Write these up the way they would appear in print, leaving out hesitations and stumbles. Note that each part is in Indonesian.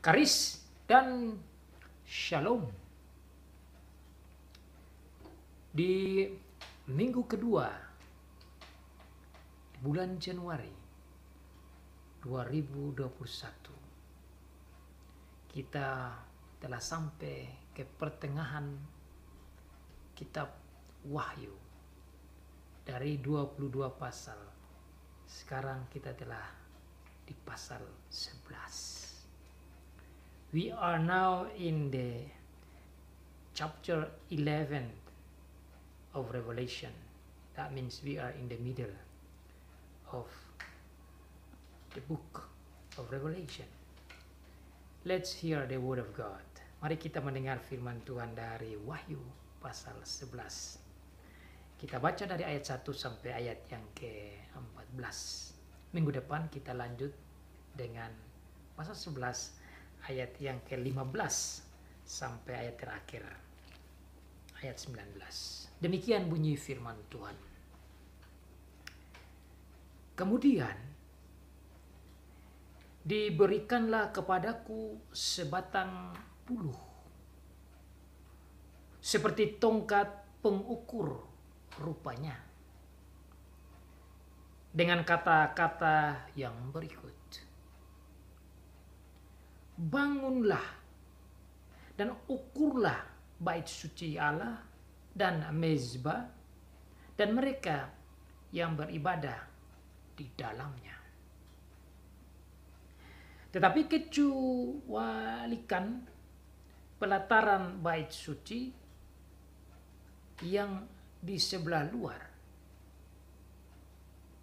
Karis dan Shalom. Di minggu kedua bulan Januari 2021, kita telah sampai ke pertengahan kitab Wahyu. Dari 22 pasal, sekarang kita telah di pasal 11. We are now in the chapter 11 of Revelation. That means we are in the middle of the book of Revelation. Let's hear the word of God. Mari kita mendengar firman Tuhan dari Wahyu pasal 11. Kita baca dari ayat 1 sampai ayat yang ke-14. Minggu depan kita lanjut dengan pasal 11 ayat yang ke-15 sampai ayat terakhir, ayat 19. Demikian bunyi firman Tuhan. Kemudian diberikanlah kepadaku sebatang buluh seperti tongkat pengukur rupanya, dengan kata-kata yang berikut: bangunlah dan ukurlah bait suci Allah dan mezbah dan mereka yang beribadah di dalamnya. Tetapi kecualikan pelataran bait suci yang di sebelah luar,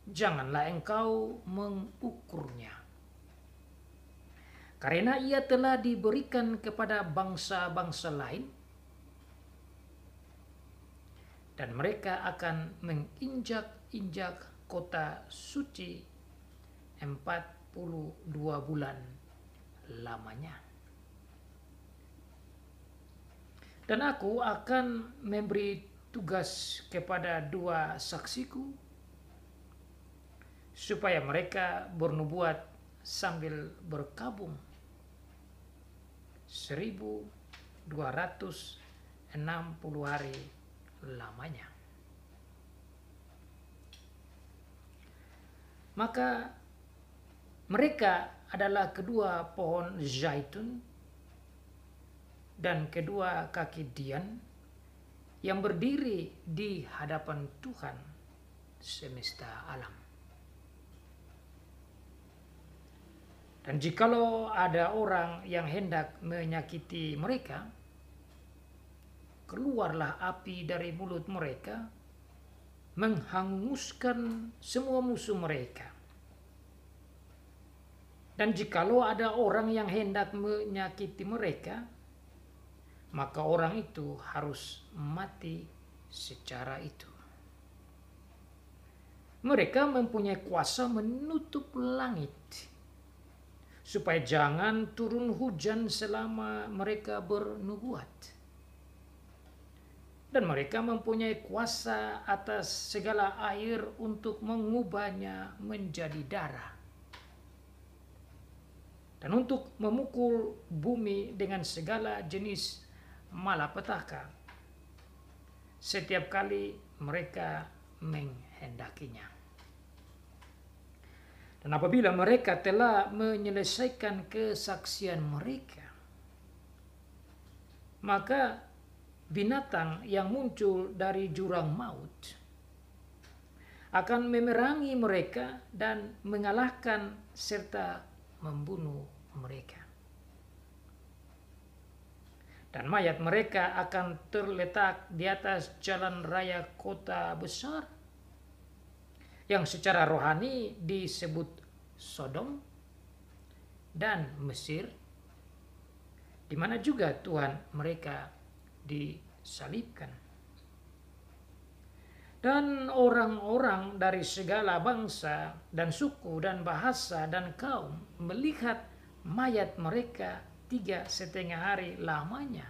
janganlah engkau mengukurnya, karena ia telah diberikan kepada bangsa-bangsa lain, dan mereka akan menginjak-injak kota suci 42 bulan lamanya. Dan aku akan memberi tugas kepada 2 saksiku, supaya mereka bernubuat sambil berkabung 1260 hari lamanya. Maka mereka adalah kedua pohon zaitun dan kedua kaki dian yang berdiri di hadapan Tuhan semesta alam. Dan jikalau ada orang yang hendak menyakiti mereka, keluarlah api dari mulut mereka, menghanguskan semua musuh mereka. Dan jikalau ada orang yang hendak menyakiti mereka, maka orang itu harus mati secara itu. Mereka mempunyai kuasa menutup langit, supaya jangan turun hujan selama mereka bernubuat. Dan mereka mempunyai kuasa atas segala air untuk mengubahnya menjadi darah, dan untuk memukul bumi dengan segala jenis malapetaka setiap kali mereka menghendakinya. Dan apabila mereka telah menyelesaikan kesaksian mereka, maka binatang yang muncul dari jurang maut akan memerangi mereka dan mengalahkan serta membunuh mereka. Dan mayat mereka akan terletak di atas jalan raya kota besar, yang secara rohani disebut Sodom dan Mesir, di mana juga Tuhan mereka disalibkan. Dan orang-orang dari segala bangsa dan suku dan bahasa dan kaum melihat mayat mereka 3,5 hari lamanya.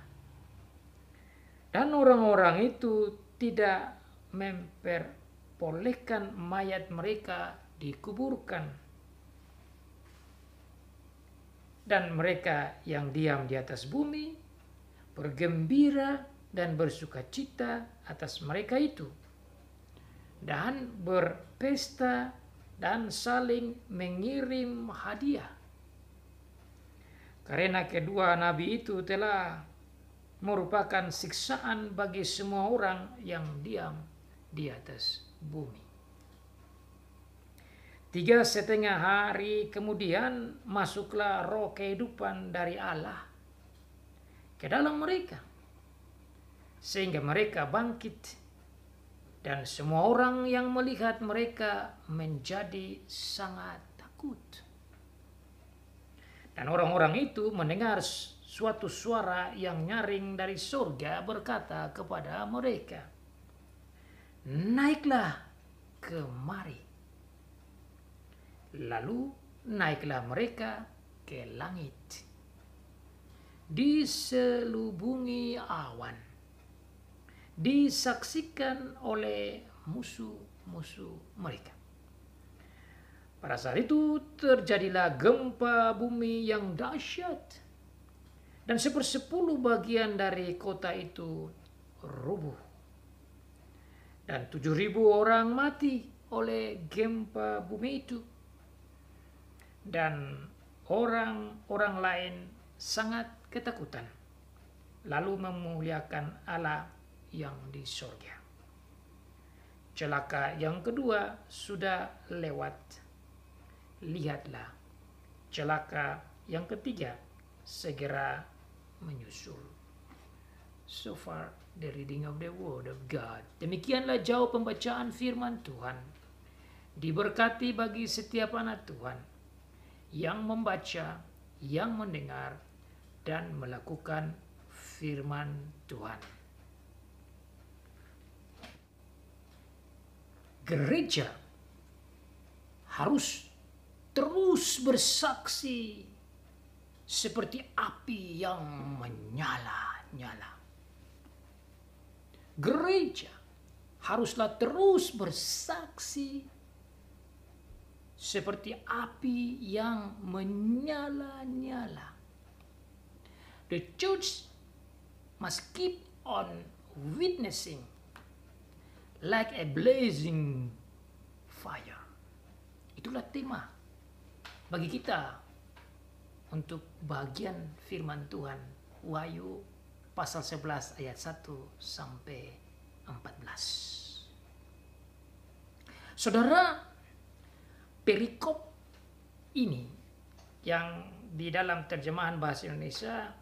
Dan orang-orang itu tidak memperbolehkan mayat mereka dikuburkan. dan mereka yang diam di atas bumi bergembira dan bersukacita atas mereka itu, dan berpesta dan saling mengirim hadiah. Karena kedua nabi itu telah merupakan siksaan bagi semua orang yang diam di atas bumi. 3,5 hari kemudian masuklah roh kehidupan dari Allah ke dalam mereka, sehingga mereka bangkit, dan semua orang yang melihat mereka menjadi sangat takut. Dan orang-orang itu mendengar suatu suara yang nyaring dari surga berkata kepada mereka, "Naiklah kemari." Lalu naiklah mereka ke langit, diselubungi awan, disaksikan oleh musuh-musuh mereka. Pada saat itu terjadilah gempa bumi yang dahsyat, dan 1/10 bagian dari kota itu rubuh, dan 7.000 orang mati oleh gempa bumi itu. Dan orang-orang lain sangat ketakutan, lalu memuliakan Allah yang di sorga. Celaka yang kedua sudah lewat. Lihatlah, celaka yang ketiga segera menyusul. So far, the reading of the word of God. Demikianlah jauh pembacaan firman Tuhan. Diberkati bagi setiap anak Tuhan yang membaca, yang mendengar, dan melakukan firman Tuhan. Gereja harus terus bersaksi seperti api yang menyala-nyala. Gereja haruslah terus bersaksi seperti api yang menyala-nyala. The church must keep on witnessing like a blazing fire. Itulah tema bagi kita untuk bagian firman Tuhan Wahyu pasal 11 ayat 1 sampai 14. Saudara, perikop ini yang di dalam terjemahan bahasa Indonesia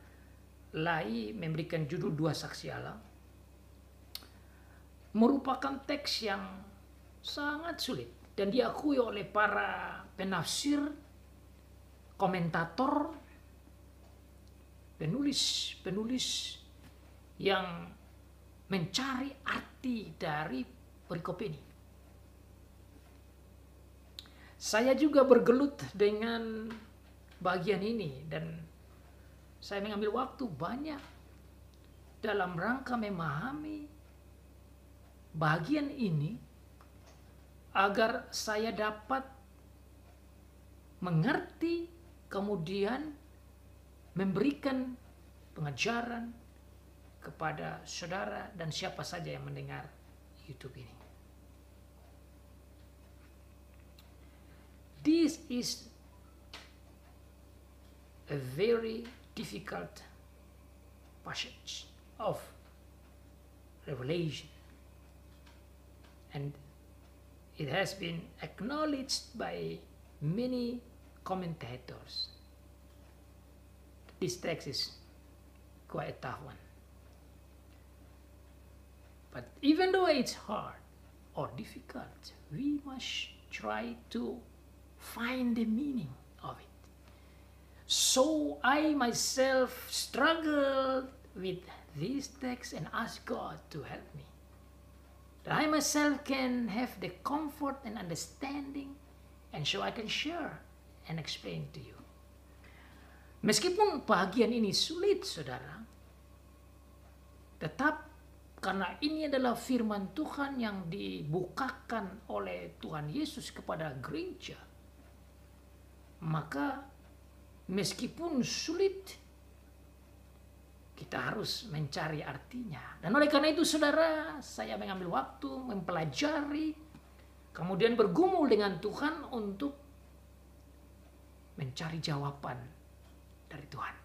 Lai memberikan judul 2 saksi Allah, merupakan teks yang sangat sulit dan diakui oleh para penafsir, komentator, penulis yang mencari arti dari perikop ini. Saya juga bergelut dengan bagian ini dan saya mengambil waktu banyak dalam rangka memahami bagian ini agar saya dapat mengerti, kemudian memberikan pengajaran kepada saudara dan siapa saja yang mendengar YouTube ini. This is a very difficult passage of Revelation, and it has been acknowledged by many commentators. This text is quite a tough one. But even though it's hard or difficult, we must try to find the meaning of it. So I myself struggled with this text and asked God to help me, that I myself can have the comfort and understanding, and so I can share and explain to you. Meskipun bagian ini sulit, saudara, tetap karena ini adalah firman Tuhan yang dibukakan oleh Tuhan Yesus kepada gereja, maka meskipun sulit, kita harus mencari artinya. Dan oleh karena itu saudara, saya mengambil waktu mempelajari, kemudian bergumul dengan Tuhan untuk mencari jawaban dari Tuhan.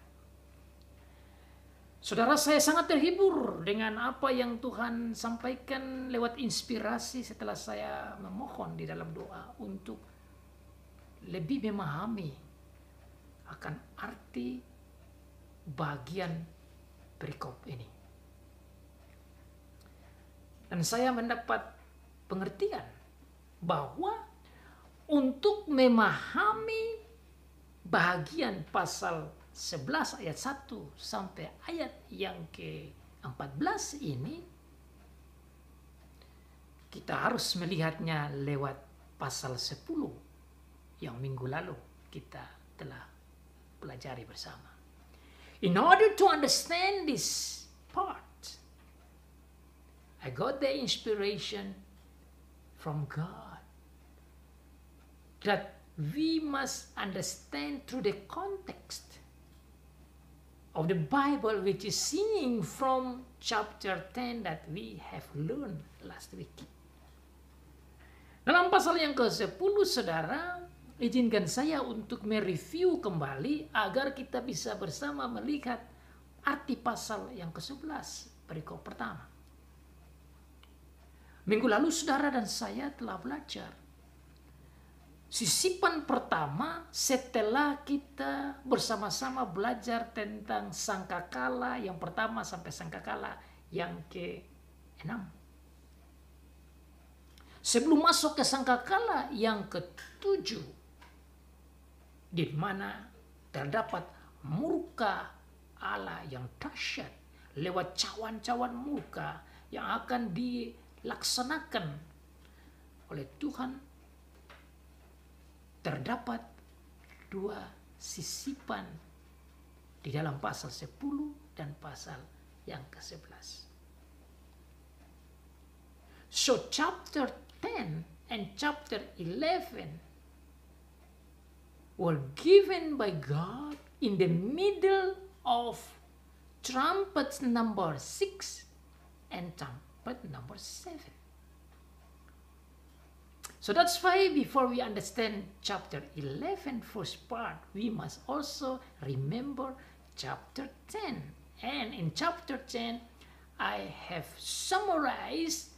Saudara, saya sangat terhibur dengan apa yang Tuhan sampaikan lewat inspirasi setelah saya memohon di dalam doa untuk lebih memahami akan arti bagian perikop ini. Dan saya mendapat pengertian bahwa untuk memahami bagian pasal 11 ayat 1 sampai ayat yang ke-14 ini, kita harus melihatnya lewat pasal 10 yang minggu lalu kita telah pelajari bersama. In order to understand this part, I got the inspiration from God that we must understand through the context of the Bible, which is seen from chapter 10 that we have learned last week. Dalam pasal yang ke-10, saudara, izinkan saya untuk mereview kembali agar kita bisa bersama melihat arti pasal yang ke-11, perikop pertama. Minggu lalu saudara dan saya telah belajar sisipan pertama setelah kita bersama-sama belajar tentang sangkakala yang pertama sampai sangkakala yang ke-6. Sebelum masuk ke sangkakala yang ke-7, di mana terdapat murka Allah yang dahsyat lewat cawan-cawan murka yang akan dilaksanakan oleh Tuhan, terdapat dua sisipan di dalam pasal 10 dan pasal yang ke-11. So chapter 10 and chapter 11 were given by God in the middle of trumpet number 6 and trumpet number 7. So that's why before we understand chapter 11 first part, we must also remember chapter 10. And in chapter 10, I have summarized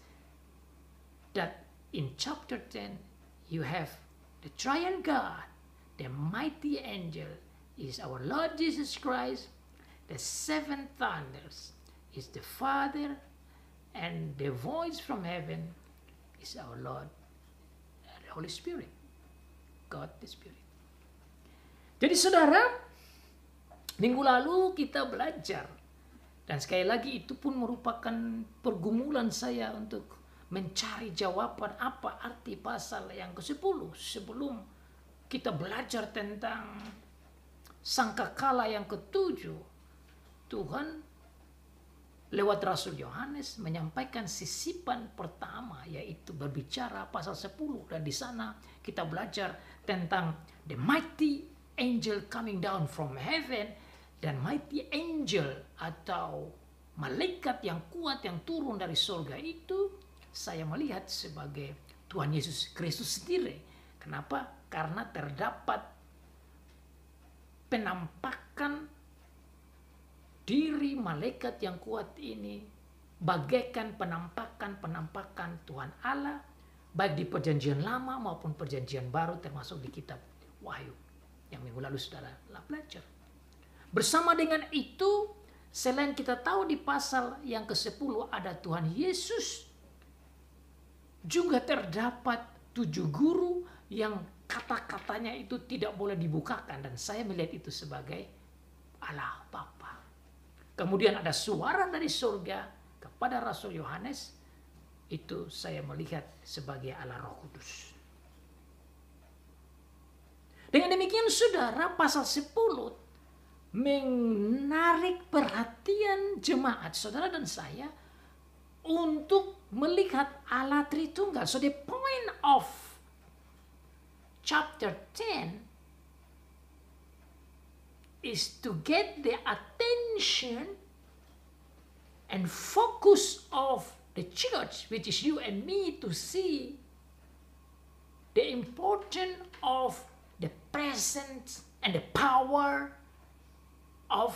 that in chapter 10, you have the triune God, the mighty angel is our Lord Jesus Christ, the seven thunders is the Father, and the voice from heaven is our Lord, Holy Spirit, God the Spirit. Jadi saudara, minggu lalu kita belajar, dan sekali lagi itu pun merupakan pergumulan saya untuk mencari jawaban apa arti pasal yang ke-10 sebelum kita belajar tentang sangkakala yang ke-7. Tuhan lewat Rasul Yohanes menyampaikan sisipan pertama, yaitu berbicara pasal 10, dan di sana kita belajar tentang the mighty angel coming down from heaven, dan mighty angel atau malaikat yang kuat yang turun dari surga itu saya melihat sebagai Tuhan Yesus Kristus sendiri. Kenapa? Karena terdapat penampakan diri malaikat yang kuat ini bagaikan penampakan Tuhan Allah baik di perjanjian lama maupun perjanjian baru, termasuk di kitab Wahyu yang minggu lalu saudara telah belajar. Bersama dengan itu, selain kita tahu di pasal yang ke-10 ada Tuhan Yesus, juga terdapat 7 guru yang kata-katanya itu tidak boleh dibukakan, dan saya melihat itu sebagai Allah Bapa. Kemudian ada suara dari surga kepada Rasul Yohanes, itu saya melihat sebagai Allah Roh Kudus. Dengan demikian saudara, pasal 10 menarik perhatian jemaat saudara dan saya untuk melihat Allah Tritunggal. So the point of chapter 10 is to get the attention and focus of the church, which is you and me, to see the importance of the presence and the power of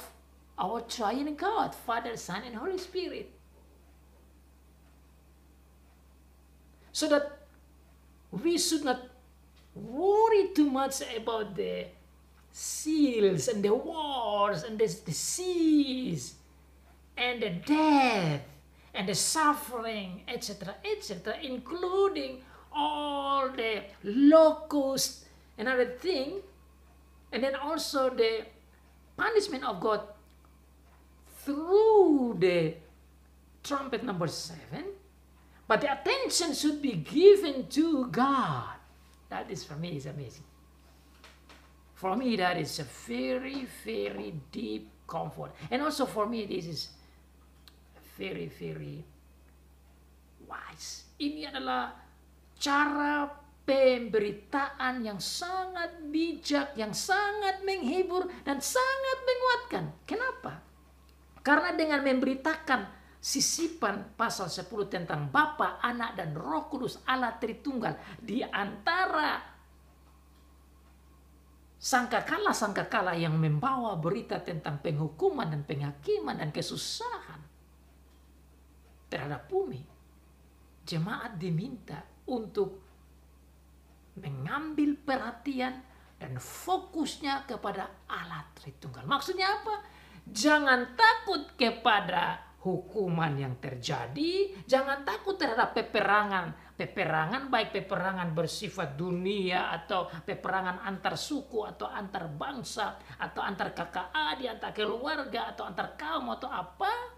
our triune God, Father, Son, and Holy Spirit. So that we should not worry too much about the seals and the wars and the seas and the death and the suffering, etc., etc., including all the locusts and other thing, and then also the punishment of God through the trumpet number 7. But the attention should be given to God. That is, for me, is amazing. For me, that is a very, very deep comfort. And also for me, this is very, very wise. Ini adalah cara pemberitaan yang sangat bijak, yang sangat menghibur, dan sangat menguatkan. Kenapa? Karena dengan memberitakan sisipan pasal 10 tentang Bapa, Anak, dan Roh Kudus Allah Tritunggal di antara sangkakala yang membawa berita tentang penghukuman dan penghakiman dan kesusahan terhadap bumi, jemaat diminta untuk mengambil perhatian dan fokusnya kepada Allah Tritunggal. Maksudnya apa? Jangan takut kepada hukuman yang terjadi, jangan takut terhadap peperangan baik peperangan bersifat dunia atau peperangan antar suku atau antar bangsa atau antar kakak adik, antar keluarga atau antar kaum atau apa.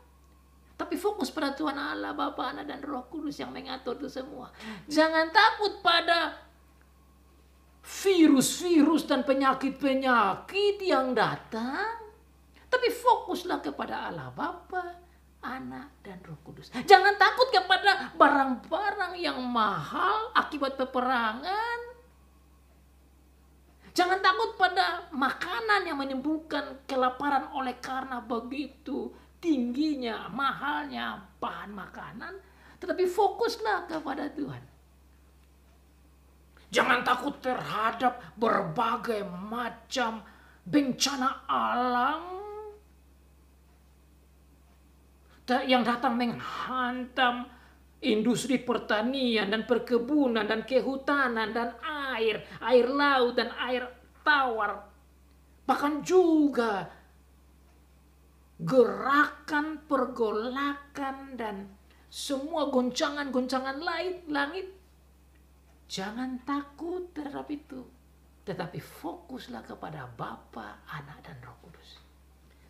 Tapi fokus pada Tuhan Allah, Bapa, Anak, dan Roh Kudus yang mengatur itu semua. Jangan takut pada virus-virus dan penyakit-penyakit yang datang, tapi fokuslah kepada Allah Bapa, Anak, dan Roh Kudus. Jangan takut kepada barang-barang yang mahal akibat peperangan. Jangan takut pada makanan yang menimbulkan kelaparan oleh karena begitu tingginya, mahalnya bahan makanan. Tetapi fokuslah kepada Tuhan. Jangan takut terhadap berbagai macam bencana alam yang datang menghantam industri pertanian dan perkebunan dan kehutanan dan air laut dan air tawar. Bahkan juga gerakan, pergolakan dan semua goncangan-goncangan langit. Jangan takut terhadap itu. Tetapi fokuslah kepada Bapa, Anak, dan Roh Kudus.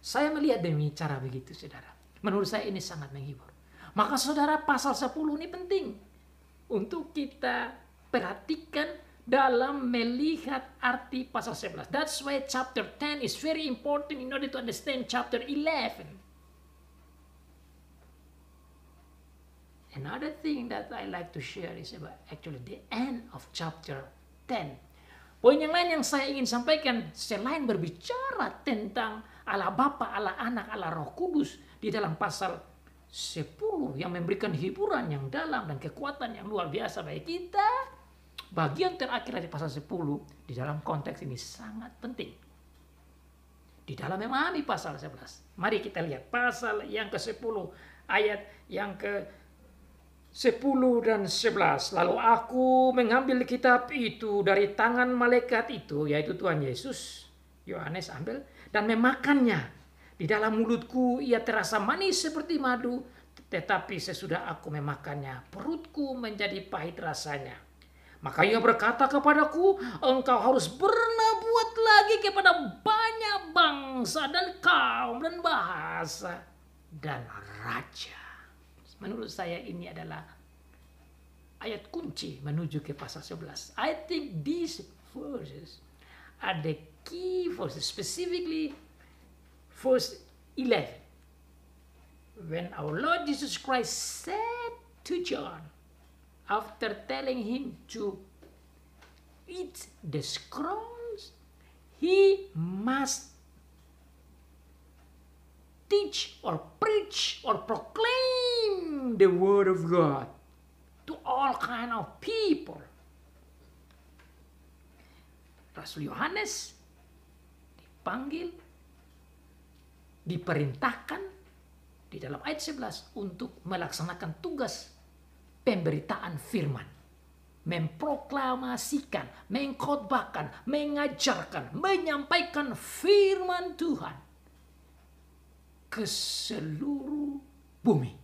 Saya melihat demi cara begitu, saudara. Menurut saya ini sangat menghibur. Maka saudara, pasal 10 ini penting untuk kita perhatikan dalam melihat arti pasal 11. That's why chapter 10 is very important in order to understand chapter 11. Another thing that I like to share is about actually the end of chapter 10. Poin yang lain yang saya ingin sampaikan selain berbicara tentang Allah Bapa, Allah Anak, Allah Roh Kudus di dalam pasal 10 yang memberikan hiburan yang dalam dan kekuatan yang luar biasa bagi kita. Bagian terakhir dari pasal 10 di dalam konteks ini sangat penting. Di dalam memahami pasal 11. Mari kita lihat pasal yang ke-10 ayat yang ke-10 dan 11. Lalu aku mengambil kitab itu dari tangan malaikat itu, yaitu Tuhan Yesus. Yohanes ambil dan memakannya. Di dalam mulutku ia terasa manis seperti madu, tetapi sesudah aku memakannya, perutku menjadi pahit rasanya. Maka ia berkata kepadaku, engkau harus bernubuat lagi kepada banyak bangsa dan kaum dan bahasa dan raja. Menurut saya ini adalah ayat kunci menuju ke pasal 11. I think these verses are the key verses, specifically verse 11. When our Lord Jesus Christ said to John, after telling him to eat the scrolls, he must teach or preach or proclaim the word of God to all kind of people. Rasul Yohanes dipanggil, diperintahkan di dalam ayat 11 untuk melaksanakan tugas pemberitaan firman, memproklamasikan, mengkhotbahkan, mengajarkan, menyampaikan firman Tuhan ke seluruh bumi,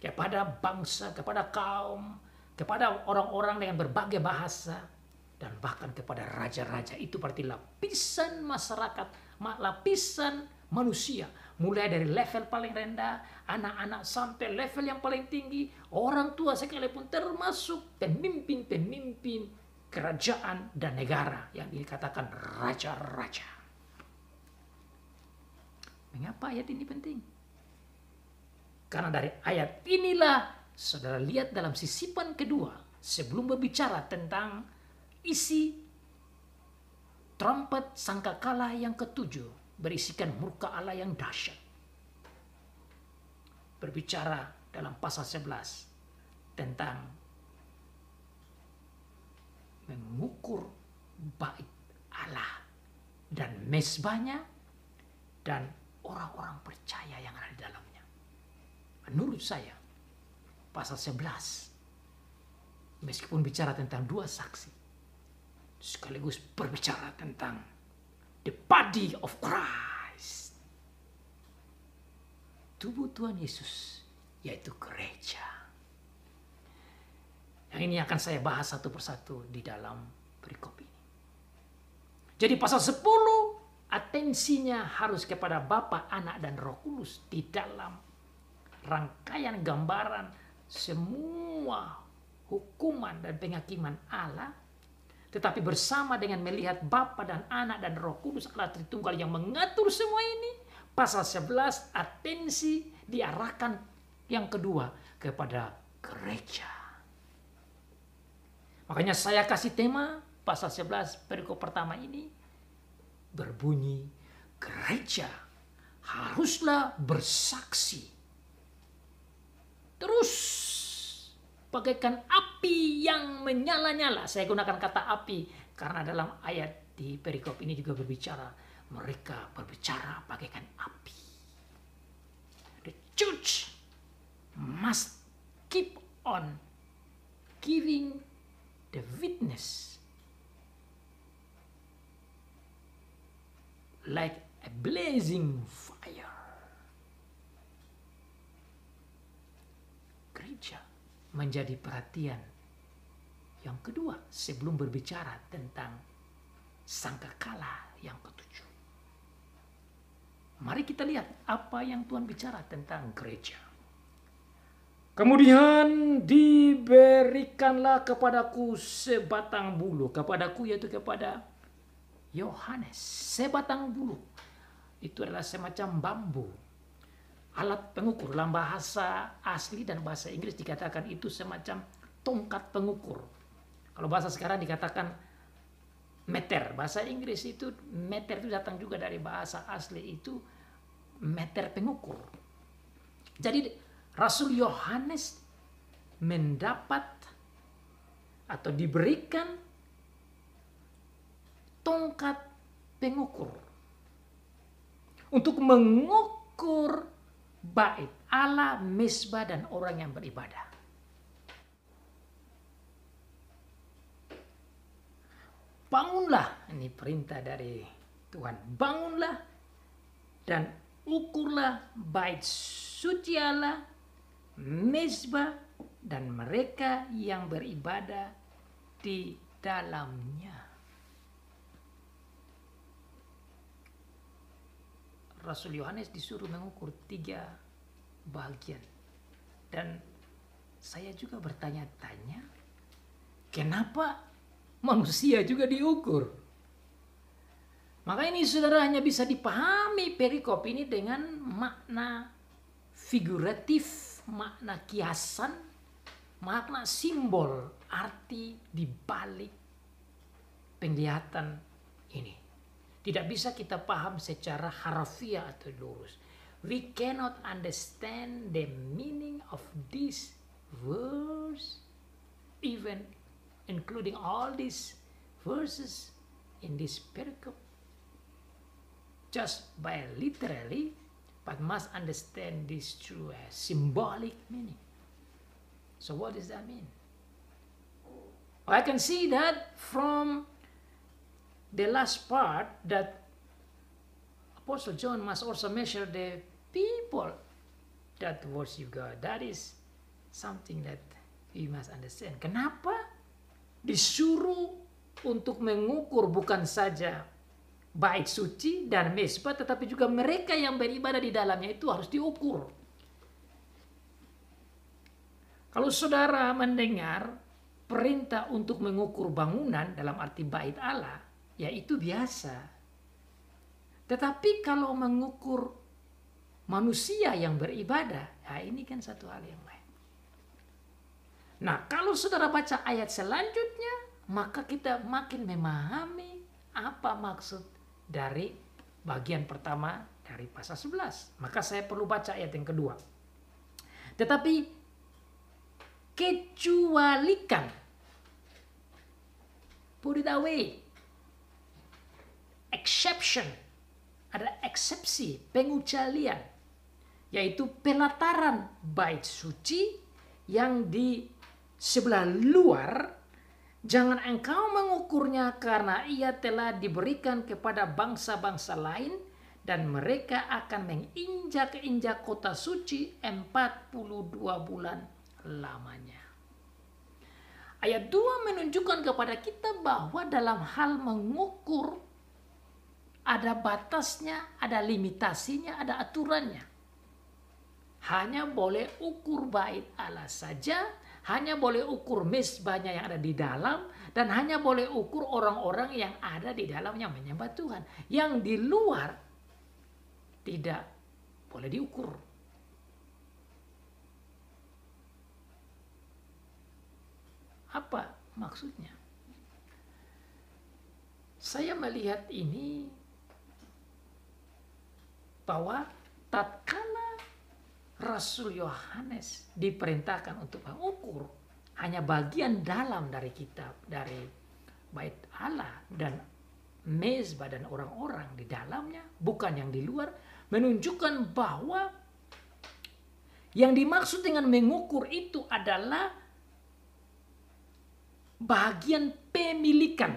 kepada bangsa, kepada kaum, kepada orang-orang dengan berbagai bahasa, dan bahkan kepada raja-raja. Itu berarti lapisan masyarakat, lapisan manusia, mulai dari level paling rendah, anak-anak, sampai level yang paling tinggi, orang tua sekalipun, termasuk pemimpin-pemimpin kerajaan dan negara yang dikatakan raja-raja. Mengapa ayat ini penting? Karena dari ayat inilah saudara lihat dalam sisipan kedua, sebelum berbicara tentang isi trompet sangkakala yang ketujuh, berisikan murka Allah yang dahsyat. Berbicara dalam pasal 11 tentang mengukur bait Allah dan mezbahnya dan orang-orang percaya yang ada di dalamnya. Menurut saya, pasal 11 meskipun bicara tentang dua saksi, sekaligus berbicara tentang the body of Christ, tubuh Tuhan Yesus, yaitu gereja. Yang ini akan saya bahas satu persatu di dalam perikop ini. Jadi pasal 10 atensinya harus kepada Bapa, Anak, dan Roh Kudus di dalam rangkaian gambaran semua hukuman dan penghakiman Allah, tetapi bersama dengan melihat Bapa dan Anak dan Roh Kudus Allah Tritunggal yang mengatur semua ini. Pasal 11 atensi diarahkan yang kedua kepada gereja. Makanya saya kasih tema pasal 11 perikop pertama ini berbunyi, gereja haruslah bersaksi terus bagaikan api yang menyala-nyala. Saya gunakan kata api karena dalam ayat di perikop ini juga berbicara, mereka berbicara bagaikan api. The church must keep on giving the witness like a blazing fire. Gereja menjadi perhatian yang kedua sebelum berbicara tentang sangkakala yang ketujuh. Mari kita lihat apa yang Tuhan bicara tentang gereja. Kemudian diberikanlah kepadaku sebatang bulu, kepadaku yaitu kepada Yohanes, sebatang bulu. Itu adalah semacam bambu, alat pengukur. Dalam bahasa asli dan bahasa Inggris dikatakan itu semacam tongkat pengukur. Kalau bahasa sekarang dikatakan meter. Bahasa Inggris itu meter itu datang juga dari bahasa asli, itu meter pengukur. Jadi Rasul Yohanes mendapat atau diberikan tongkat pengukur untuk mengukur bait Allah, mezbah, dan orang yang beribadah. Bangunlah, ini perintah dari Tuhan, bangunlah dan ukurlah bait suci Allah, mezbah, dan mereka yang beribadah di dalamnya. Rasul Yohanes disuruh mengukur 3 bagian. Dan saya juga bertanya-tanya, kenapa manusia juga diukur? Maka ini saudara hanya bisa dipahami perikop ini dengan makna figuratif, makna kiasan, makna simbol, arti di balik penglihatan ini. Tidak bisa kita paham secara harafiah atau lurus. we cannot understand the meaning of this verse, even including all these verses in this pericope, just by literally, but must understand this through a symbolic meaning. So what does that mean? I can see that from the last part that Apostle John must also measure the people that worship God. That is something that we must understand. Kenapa disuruh untuk mengukur bukan saja bait suci dan mezbah, tetapi juga mereka yang beribadah di dalamnya itu harus diukur. Kalau saudara mendengar perintah untuk mengukur bangunan dalam arti bait Allah, ya itu biasa. Tetapi kalau mengukur manusia yang beribadah, ya ini kan satu hal yang lain. Nah, kalau saudara baca ayat selanjutnya, maka kita makin memahami apa maksud dari bagian pertama dari pasal 11. Maka saya perlu baca ayat yang kedua. Tetapi kecualikan, put it away, exception, ada eksepsi, pengecualian, yaitu pelataran bait suci yang di sebelah luar. Jangan engkau mengukurnya, karena ia telah diberikan kepada bangsa-bangsa lain dan mereka akan menginjak-injak kota suci 42 bulan lamanya. Ayat 2 menunjukkan kepada kita bahwa dalam hal mengukur ada batasnya, ada limitasinya, ada aturannya. Hanya boleh ukur bait Allah saja, hanya boleh ukur mezbahnya yang ada di dalam, dan hanya boleh ukur orang-orang yang ada di dalamnya menyembah Tuhan. Yang di luar tidak boleh diukur. Apa maksudnya? Saya melihat ini bahwa tatkala Rasul Yohanes diperintahkan untuk mengukur hanya bagian dalam dari kitab, dari bait Allah dan mezbah dan orang-orang di dalamnya, bukan yang di luar, menunjukkan bahwa yang dimaksud dengan mengukur itu adalah bagian pemilikan,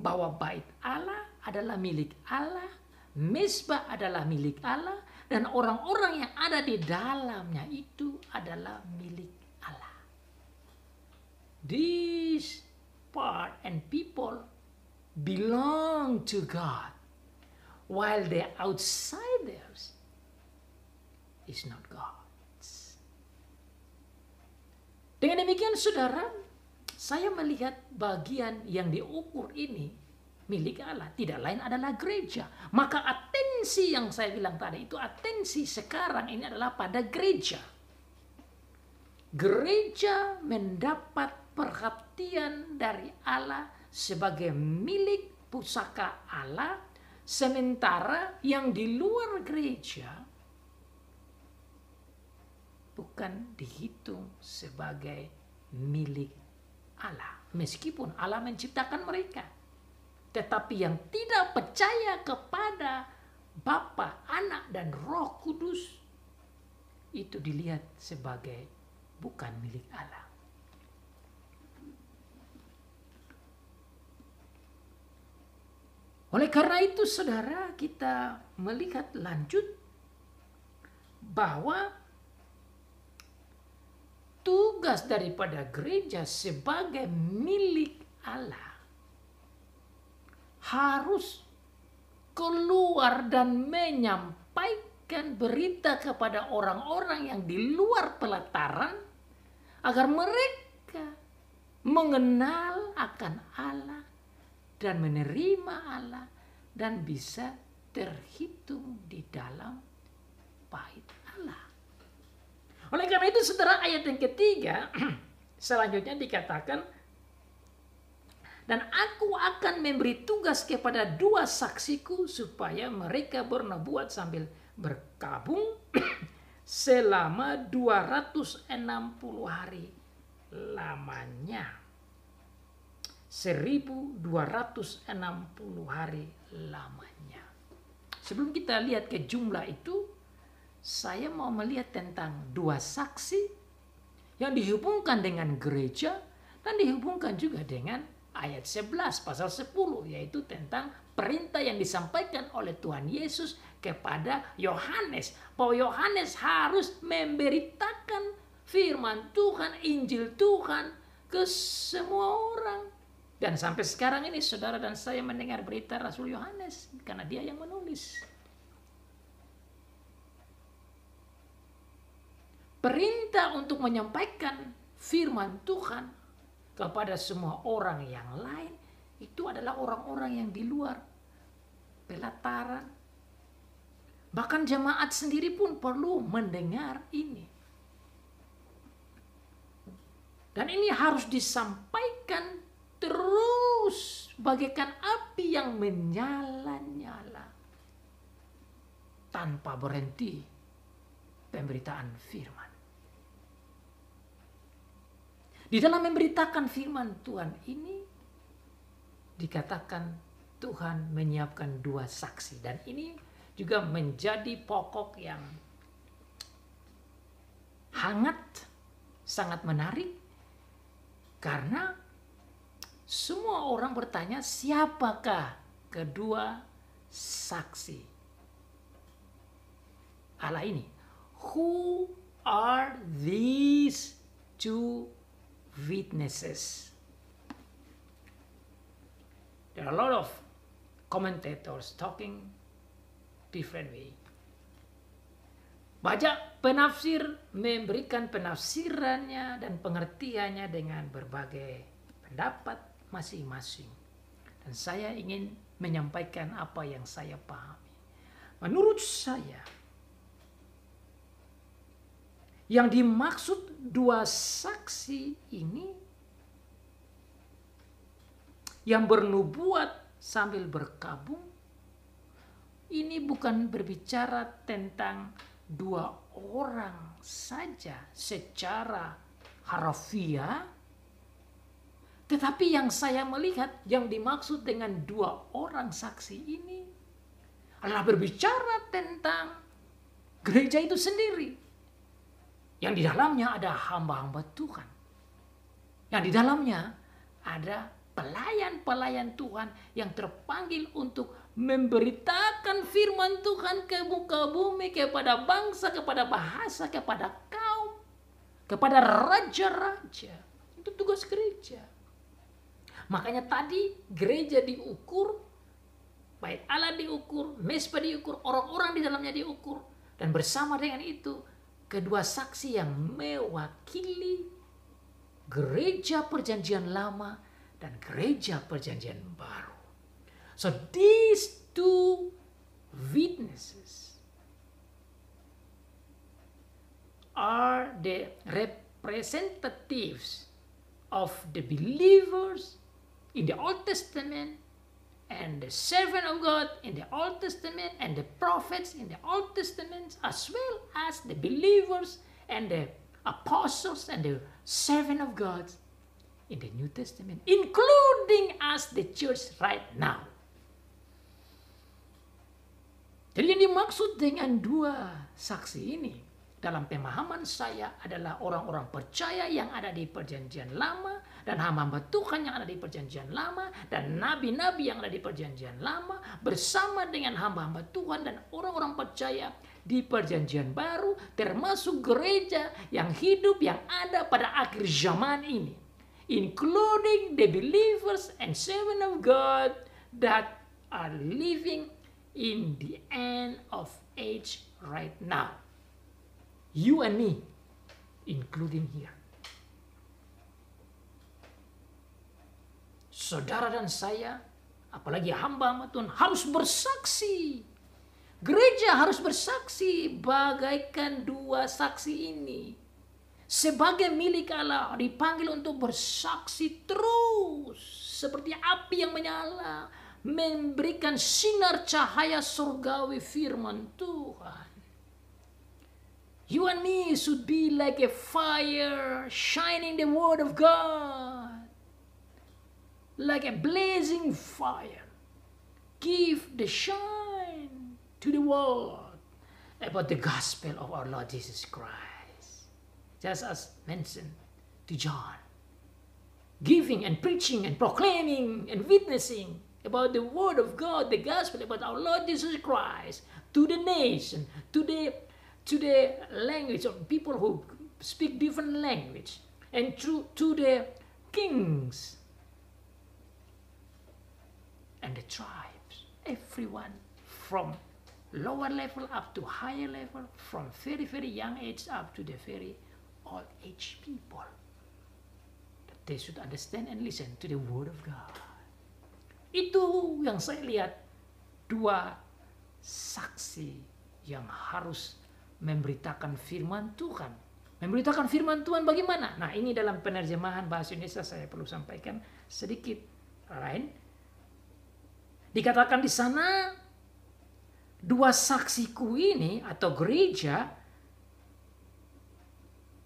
bahwa bait Allah adalah milik Allah, mezbah adalah milik Allah, dan orang-orang yang ada di dalamnya itu adalah milik Allah. This part and people belong to God, while the outsiders is not God's. Dengan demikian saudara, saya melihat bagian yang diukur ini milik Allah, tidak lain adalah gereja. Maka atensi yang saya bilang tadi itu, atensi sekarang ini adalah pada gereja. Gereja mendapat perhatian dari Allah sebagai milik pusaka Allah, sementara yang di luar gereja bukan dihitung sebagai milik Allah. Meskipun Allah menciptakan mereka. Tetapi yang tidak percaya kepada Bapa, Anak, dan Roh Kudus itu dilihat sebagai bukan milik Allah. Oleh karena itu saudara, kita melihat lanjut bahwa tugas daripada gereja sebagai milik Allah harus keluar dan menyampaikan berita kepada orang-orang yang di luar pelataran agar mereka mengenal akan Allah dan menerima Allah dan bisa terhitung di dalam bait Allah. Oleh karena itu saudara, ayat yang ketiga selanjutnya dikatakan, Dan aku akan memberi tugas kepada 2 saksiku supaya mereka bernubuat sambil berkabung selama 260 hari lamanya. 1260 hari lamanya. Sebelum kita lihat ke jumlah itu, saya mau melihat tentang 2 saksi yang dihubungkan dengan gereja dan dihubungkan juga dengan ayat 11 pasal 10, yaitu tentang perintah yang disampaikan oleh Tuhan Yesus kepada Yohanes, bahwa Yohanes harus memberitakan firman Tuhan, Injil Tuhan ke semua orang. Dan sampai sekarang ini saudara dan saya mendengar berita Rasul Yohanes karena dia yang menulis. Perintah untuk menyampaikan firman Tuhan kepada semua orang yang lain itu adalah orang-orang yang di luar pelataran. Bahkan jemaat sendiri pun perlu mendengar ini. Dan ini harus disampaikan terus bagaikan api yang menyala-nyala tanpa berhenti pemberitaan firman. Di dalam memberitakan firman Tuhan ini dikatakan Tuhan menyiapkan 2 saksi, dan ini juga menjadi pokok yang hangat, sangat menarik, karena semua orang bertanya siapakah kedua saksi Allah ini? Who are these 2 witnesses? There are a lot of commentators talking different way. Banyak penafsir memberikan penafsirannya dan pengertiannya dengan berbagai pendapat masing-masing. Dan saya ingin menyampaikan apa yang saya pahami. Menurut saya, yang dimaksud 2 saksi ini yang bernubuat sambil berkabung, ini bukan berbicara tentang 2 orang saja secara harfiah, tetapi yang saya melihat yang dimaksud dengan 2 orang saksi ini adalah berbicara tentang gereja itu sendiri, yang di dalamnya ada hamba-hamba Tuhan, yang di dalamnya ada pelayan-pelayan Tuhan yang terpanggil untuk memberitakan firman Tuhan ke muka bumi, kepada bangsa, kepada bahasa, kepada kaum, kepada raja-raja. Itu tugas gereja. Makanya tadi gereja diukur, bait Allah diukur, mezbah diukur, orang-orang di dalamnya diukur. Dan bersama dengan itu, kedua saksi yang mewakili gereja perjanjian lama dan gereja perjanjian baru. So these 2 witnesses are the representatives of the believers in the Old Testament and the servant of God in the Old Testament and the prophets in the Old Testament, as well as the believers and the apostles and the servant of God in the New Testament, including us, the church right now. Jadi yang dimaksud dengan 2 saksi ini dalam pemahaman saya adalah orang-orang percaya yang ada di perjanjian lama dan hamba-hamba Tuhan yang ada di perjanjian lama dan nabi-nabi yang ada di perjanjian lama bersama dengan hamba-hamba Tuhan dan orang-orang percaya di perjanjian baru, termasuk gereja yang hidup yang ada pada akhir zaman ini, including the believers and servant of God that are living in the end of age right now. You and me, including here. Saudara dan saya, apalagi hamba-hamba Tuhan, harus bersaksi. Gereja harus bersaksi bagaikan 2 saksi ini. Sebagai milik Allah, dipanggil untuk bersaksi terus seperti api yang menyala, memberikan sinar cahaya surgawi firman Tuhan. You and me should be like a fire shining the word of God. Like a blazing fire. Give the shine to the world about the gospel of our Lord Jesus Christ. Just as mentioned to John. Giving and preaching and proclaiming and witnessing about the word of God, the gospel about our Lord Jesus Christ to the nation, to the language of people who speak different language, and to the kings and the tribes, everyone from lower level up to higher level, from very, very young age up to the very old age people. That they should understand and listen to the word of God. Itu yang saya lihat, dua saksi yang harus memberitakan firman Tuhan. Memberitakan firman Tuhan bagaimana? Nah, ini dalam penerjemahan bahasa Indonesia saya perlu sampaikan sedikit lain. Dikatakan di sana, dua saksiku ini atau gereja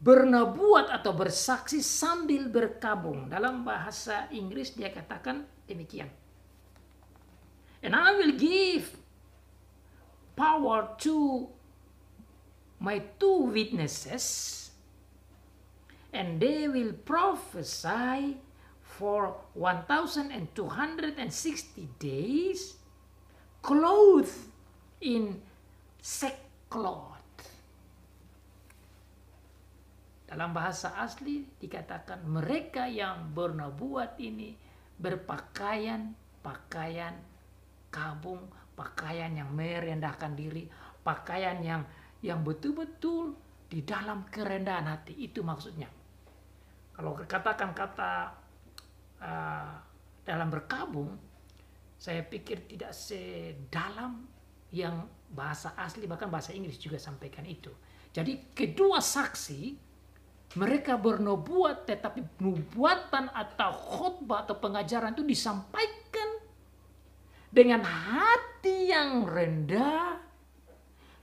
bernubuat atau bersaksi sambil berkabung. Dalam bahasa Inggris dia katakan demikian. And I will give power to my two witnesses, and they will prophesy for 1,260 days, clothed in sackcloth. Dalam bahasa asli dikatakan mereka yang bernubuat ini berpakaian pakaian kabung, pakaian yang merendahkan diri, pakaian yang betul-betul di dalam kerendahan hati. Itu maksudnya. Kalau katakan kata dalam berkabung, saya pikir tidak sedalam yang bahasa asli, bahkan bahasa Inggris juga sampaikan itu. Jadi kedua saksi, mereka bernubuat, tetapi nubuatan atau khotbah atau pengajaran itu disampaikan dengan hati yang rendah,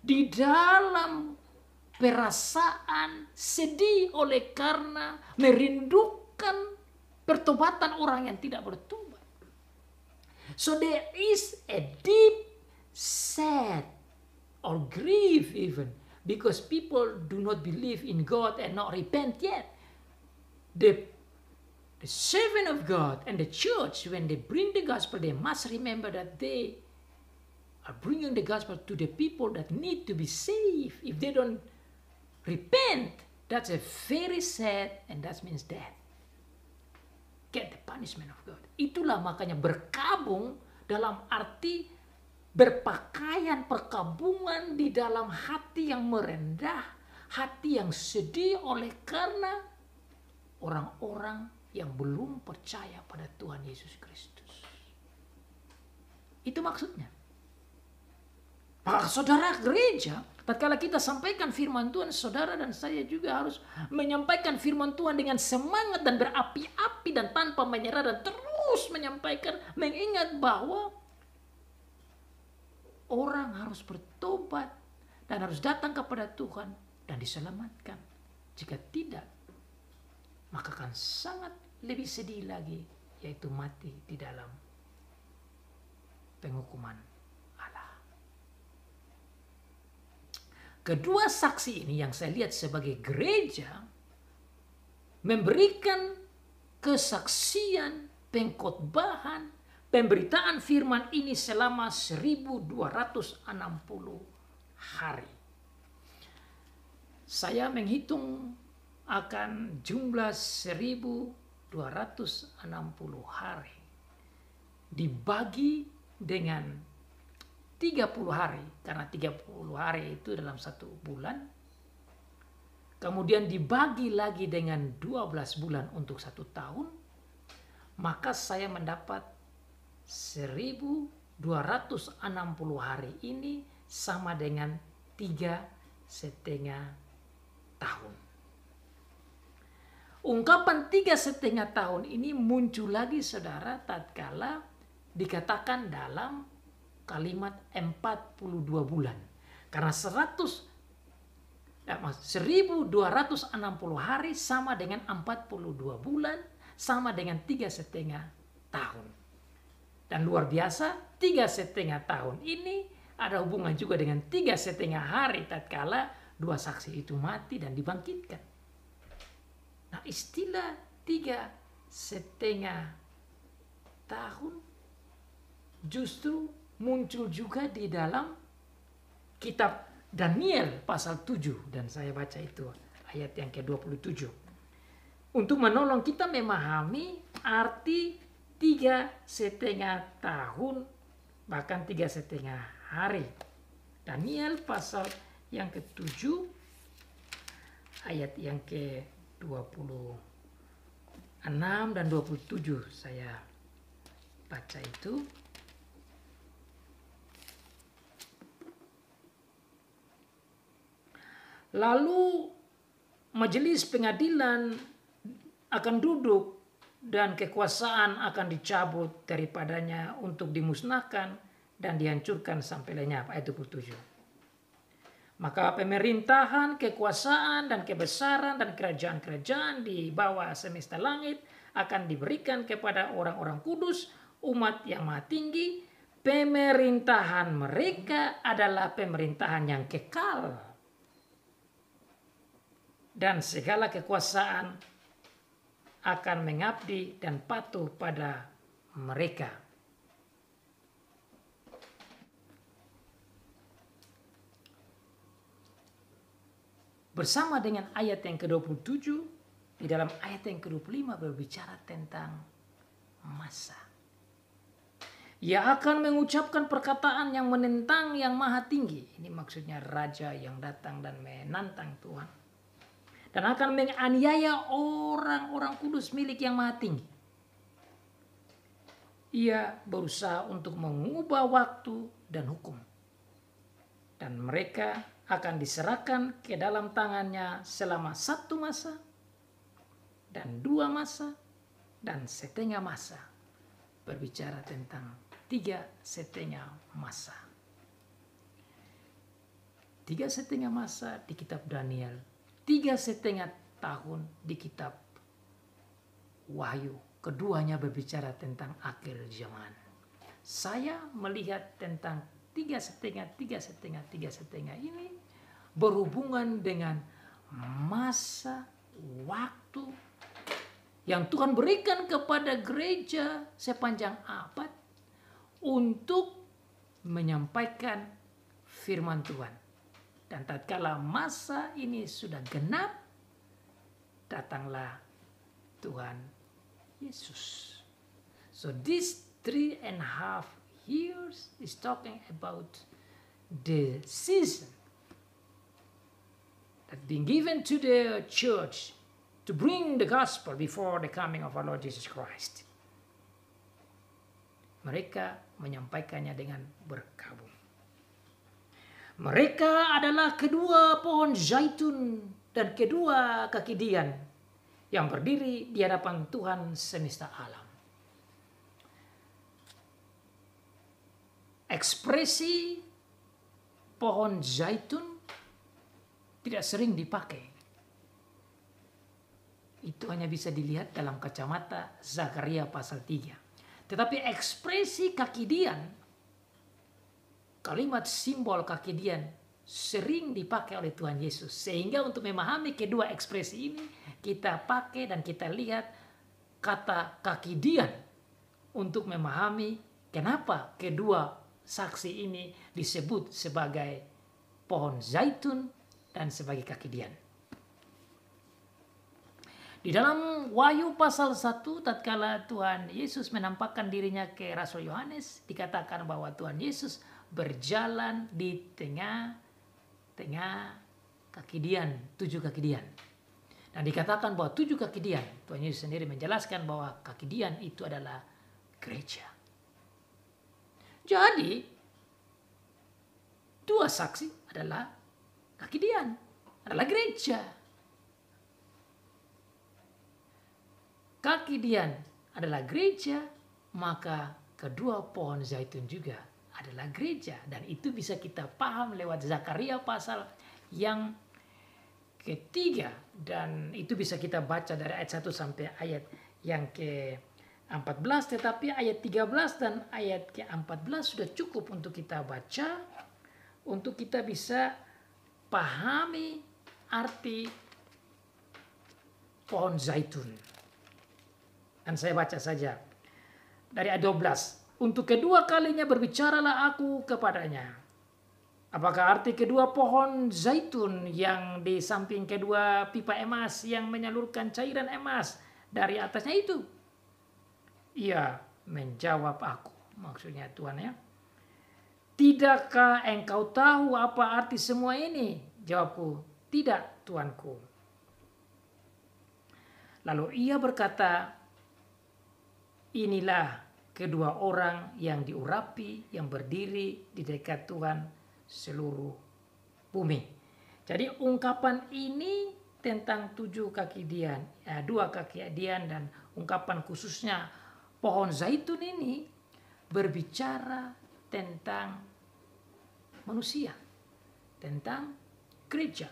di dalam perasaan sedih oleh karena merindukan pertobatan orang yang tidak bertobat. So there is a deep sad or grief even because people do not believe in God and not repent yet. The servant of God and the church, when they bring the gospel, they must remember that they are bringing the gospel to the people that need to be saved. If they don't repent, that's a very sad, and that means death. Get the punishment of God. Itulah makanya berkabung dalam arti berpakaian perkabungan di dalam hati yang merendah, hati yang sedih oleh karena orang-orang yang belum percaya pada Tuhan Yesus Kristus. Itu maksudnya. Maka saudara gereja, tatkala kita sampaikan firman Tuhan, saudara dan saya juga harus menyampaikan firman Tuhan dengan semangat dan berapi-api dan tanpa menyerah, dan terus menyampaikan, mengingat bahwa orang harus bertobat dan harus datang kepada Tuhan dan diselamatkan. Jika tidak, maka akan sangat lebih sedih lagi, yaitu mati di dalam penghukuman Allah. Kedua saksi ini yang saya lihat sebagai gereja memberikan kesaksian, pengkhotbahan, pemberitaan firman ini selama 1260 hari. Saya menghitung akan jumlah 1260 hari dibagi dengan 30 hari, karena 30 hari itu dalam satu bulan, kemudian dibagi lagi dengan 12 bulan untuk satu tahun, maka saya mendapat 1260 hari ini sama dengan 3,5 tahun. Ungkapan 3,5 tahun ini muncul lagi saudara tatkala dikatakan dalam kalimat 42 bulan. Karena 1260 hari sama dengan 42 bulan, sama dengan 3,5 tahun. Dan luar biasa, 3,5 tahun ini ada hubungan juga dengan 3,5 hari tatkala dua saksi itu mati dan dibangkitkan. Nah, istilah 3,5 tahun justru muncul juga di dalam kitab Daniel pasal 7. Dan saya baca itu ayat yang ke-27. Untuk menolong kita memahami arti 3,5 tahun, bahkan 3,5 hari. Daniel pasal yang ke-7 ayat yang ke-26 dan 27 saya baca itu. Lalu majelis pengadilan akan duduk dan kekuasaan akan dicabut daripadanya untuk dimusnahkan dan dihancurkan sampai lenyap. Ayat 27. Maka pemerintahan, kekuasaan, dan kebesaran dan kerajaan-kerajaan di bawah semesta langit akan diberikan kepada orang-orang kudus, umat yang maha tinggi. Pemerintahan mereka adalah pemerintahan yang kekal. Dan segala kekuasaan akan mengabdi dan patuh pada mereka. Bersama dengan ayat yang ke-27, di dalam ayat yang ke-25 berbicara tentang masa. Ia akan mengucapkan perkataan yang menentang yang maha tinggi. Ini maksudnya raja yang datang dan menantang Tuhan. Dan akan menganiaya orang-orang kudus milik yang maha tinggi. Ia berusaha untuk mengubah waktu dan hukum. Dan mereka akan diserahkan ke dalam tangannya selama 1 masa, dan 2 masa, dan setengah masa. Berbicara tentang 3,5 masa. 3,5 masa di kitab Daniel. 3,5 tahun di kitab Wahyu. Keduanya berbicara tentang akhir zaman. Saya melihat tentang 3,5 ini berhubungan dengan masa waktu yang Tuhan berikan kepada gereja sepanjang abad untuk menyampaikan firman Tuhan. Dan tatkala masa ini sudah genap, datanglah Tuhan Yesus. So this 3.5 years is talking about the season that being given to the church to bring the gospel before the coming of our Lord Jesus Christ. Mereka menyampaikannya dengan berkabung. Mereka adalah kedua pohon zaitun dan kedua kaki dian yang berdiri di hadapan Tuhan semesta alam. Ekspresi pohon zaitun tidak sering dipakai. Itu hanya bisa dilihat dalam kacamata Zakaria pasal 3. Tetapi ekspresi kaki dian, kalimat simbol kaki dian sering dipakai oleh Tuhan Yesus. Sehingga untuk memahami kedua ekspresi ini, kita pakai dan kita lihat kata kaki dian untuk memahami kenapa kedua saksi ini disebut sebagai pohon zaitun dan sebagai kaki dian. Di dalam Wahyu pasal 1, tatkala Tuhan Yesus menampakkan dirinya ke Rasul Yohanes, dikatakan bahwa Tuhan Yesus berjalan di tengah kaki dian, 7 kaki dian. Dan dikatakan bahwa 7 kaki dian, Tuhan Yesus sendiri menjelaskan bahwa kaki dian itu adalah gereja. Jadi, 2 saksi adalah kaki dian, adalah gereja. kaki Dian adalah gereja, maka kedua pohon zaitun juga adalah gereja. Dan itu bisa kita paham lewat Zakaria pasal yang ketiga. Dan itu bisa kita baca dari ayat 1 sampai ayat yang ke-14. Tetapi ayat 13 dan ayat ke-14 sudah cukup untuk kita baca, untuk kita bisa pahami arti pohon zaitun. Dan saya baca saja dari ayat 12. Untuk kedua kalinya berbicaralah aku kepadanya. Apakah arti kedua pohon zaitun yang di samping kedua pipa emas yang menyalurkan cairan emas dari atasnya itu? Ia menjawab aku. Maksudnya Tuhan ya. Tidakkah engkau tahu apa arti semua ini? Jawabku, tidak Tuanku. Lalu ia berkata, inilah kedua orang yang diurapi, yang berdiri di dekat Tuhan seluruh bumi. Jadi ungkapan ini tentang 7 kaki Dian, 2 kaki Dian, dan ungkapan khususnya pohon zaitun ini berbicara tentang manusia, tentang gereja.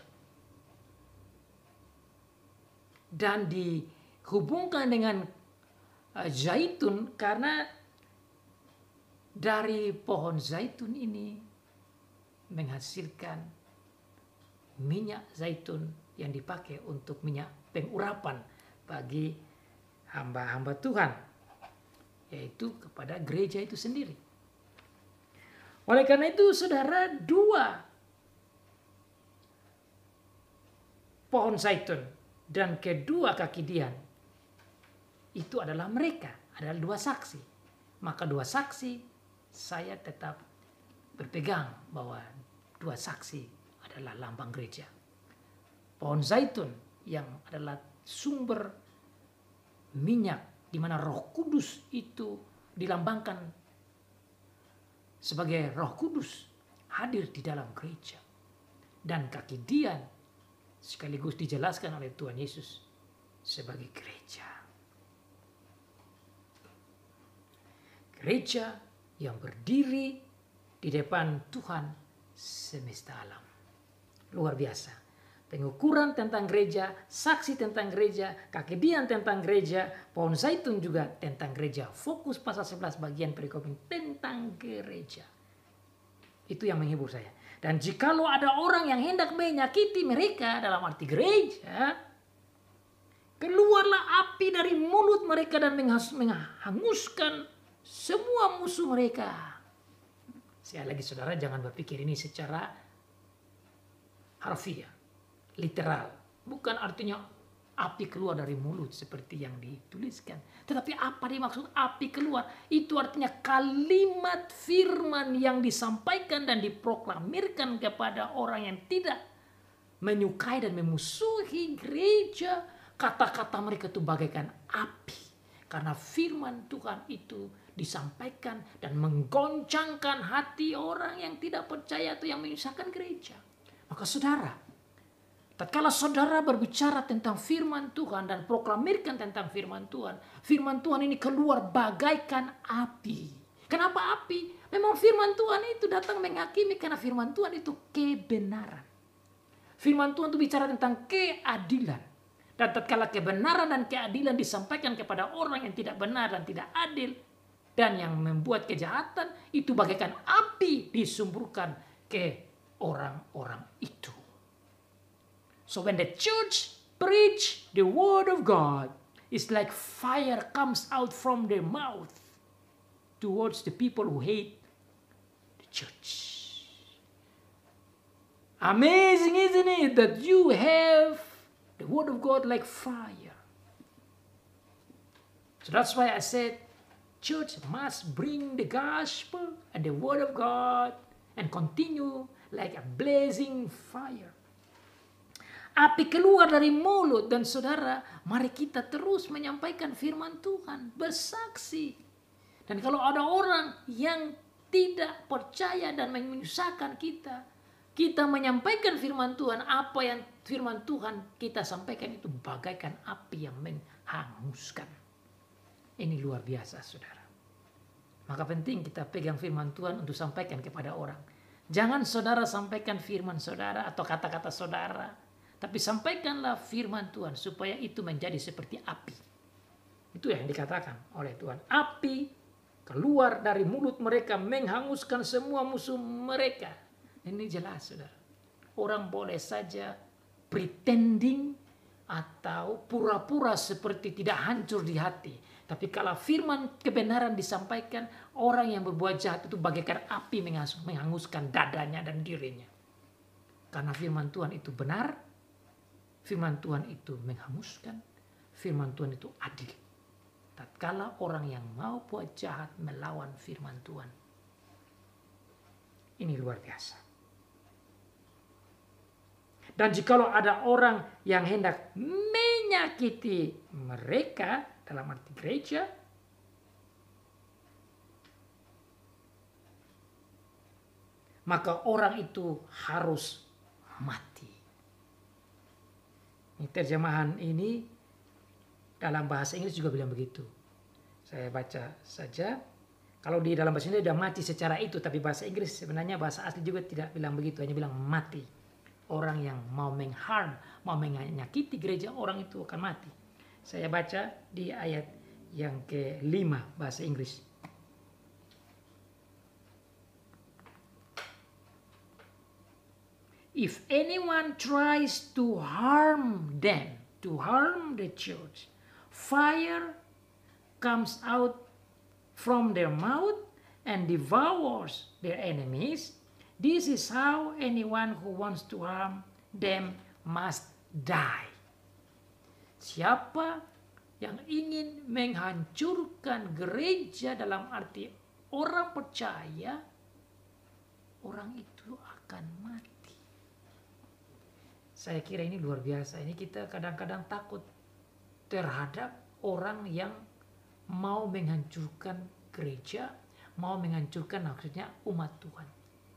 Dan dihubungkan dengan zaitun karena dari pohon zaitun ini menghasilkan minyak zaitun yang dipakai untuk minyak pengurapan bagi hamba-hamba Tuhan, yaitu kepada gereja itu sendiri. Oleh karena itu saudara, 2 pohon zaitun dan kedua kaki Dian itu adalah mereka, adalah 2 saksi. Maka 2 saksi saya tetap berpegang bahwa 2 saksi adalah lambang gereja. Pohon zaitun yang adalah sumber minyak di mana Roh Kudus itu dilambangkan sebagai Roh Kudus hadir di dalam gereja. Dan kaki Dian sekaligus dijelaskan oleh Tuhan Yesus sebagai gereja. Gereja yang berdiri di depan Tuhan semesta alam. Luar biasa. Pengukuran tentang gereja, saksi tentang gereja, kaki Dian tentang gereja, pohon zaitun juga tentang gereja. Fokus pasal 11 bagian perikop ini tentang gereja. Itu yang menghibur saya. Dan jikalau ada orang yang hendak menyakiti mereka dalam arti gereja, keluarlah api dari mulut mereka dan menghanguskan semua musuh mereka. Sekali lagi saudara, jangan berpikir ini secara harfiah, literal. Bukan artinya api keluar dari mulut seperti yang dituliskan. Tetapi apa dimaksud api keluar? Itu artinya kalimat firman yang disampaikan dan diproklamirkan kepada orang yang tidak menyukai dan memusuhi gereja. Kata-kata mereka itu bagaikan api. Karena firman Tuhan itu disampaikan dan menggoncangkan hati orang yang tidak percaya atau yang menyusahkan gereja. Maka saudara, tatkala saudara berbicara tentang firman Tuhan dan proklamirkan tentang firman Tuhan ini keluar bagaikan api. Kenapa api? Memang firman Tuhan itu datang menghakimi karena firman Tuhan itu kebenaran. Firman Tuhan itu bicara tentang keadilan. Dan tatkala kebenaran dan keadilan disampaikan kepada orang yang tidak benar dan tidak adil, dan yang membuat kejahatan, itu bagaikan api disumburkan ke orang-orang itu. So when the church preach the word of God, it's like fire comes out from their mouth towards the people who hate the church. Amazing, isn't it, that you have the word of God like fire. So that's why I said church must bring the gospel and the word of God and continue like a blazing fire. Api keluar dari mulut, dan saudara, mari kita terus menyampaikan firman Tuhan, bersaksi. Dan kalau ada orang yang tidak percaya dan menyusahkan kita menyampaikan firman Tuhan, apa yang firman Tuhan kita sampaikan itu bagaikan api yang menghanguskan. Ini luar biasa, saudara. Maka penting kita pegang firman Tuhan untuk sampaikan kepada orang. Jangan saudara sampaikan firman saudara atau kata-kata saudara, tapi sampaikanlah firman Tuhan supaya itu menjadi seperti api. Itu yang dikatakan oleh Tuhan. Api keluar dari mulut mereka menghanguskan semua musuh mereka. Ini jelas, saudara. Orang boleh saja pretending atau pura-pura seperti tidak hancur di hati. Tapi kalau firman kebenaran disampaikan, orang yang berbuat jahat itu bagaikan api menghanguskan dadanya dan dirinya. Karena firman Tuhan itu benar, firman Tuhan itu menghanguskan, firman Tuhan itu adil. Tatkala orang yang mau buat jahat melawan firman Tuhan. Ini luar biasa. Dan jikalau ada orang yang hendak menyakiti mereka, dalam arti gereja, maka orang itu harus mati. Ini terjemahan ini dalam bahasa Inggris juga bilang begitu. Saya baca saja. Kalau di dalam bahasa Inggris sudah mati secara itu, tapi bahasa Inggris sebenarnya bahasa asli juga tidak bilang begitu, hanya bilang mati. Orang yang mau mengharm, mau menyakiti gereja, orang itu akan mati. Saya baca di ayat yang ke-5 bahasa Inggris. If anyone tries to harm them, to harm the church, fire comes out from their mouth and devours their enemies. This is how anyone who wants to harm them must die. Siapa yang ingin menghancurkan gereja dalam arti orang percaya, orang itu akan mati. Saya kira ini luar biasa. Ini kita kadang-kadang takut terhadap orang yang mau menghancurkan gereja, mau menghancurkan maksudnya umat Tuhan.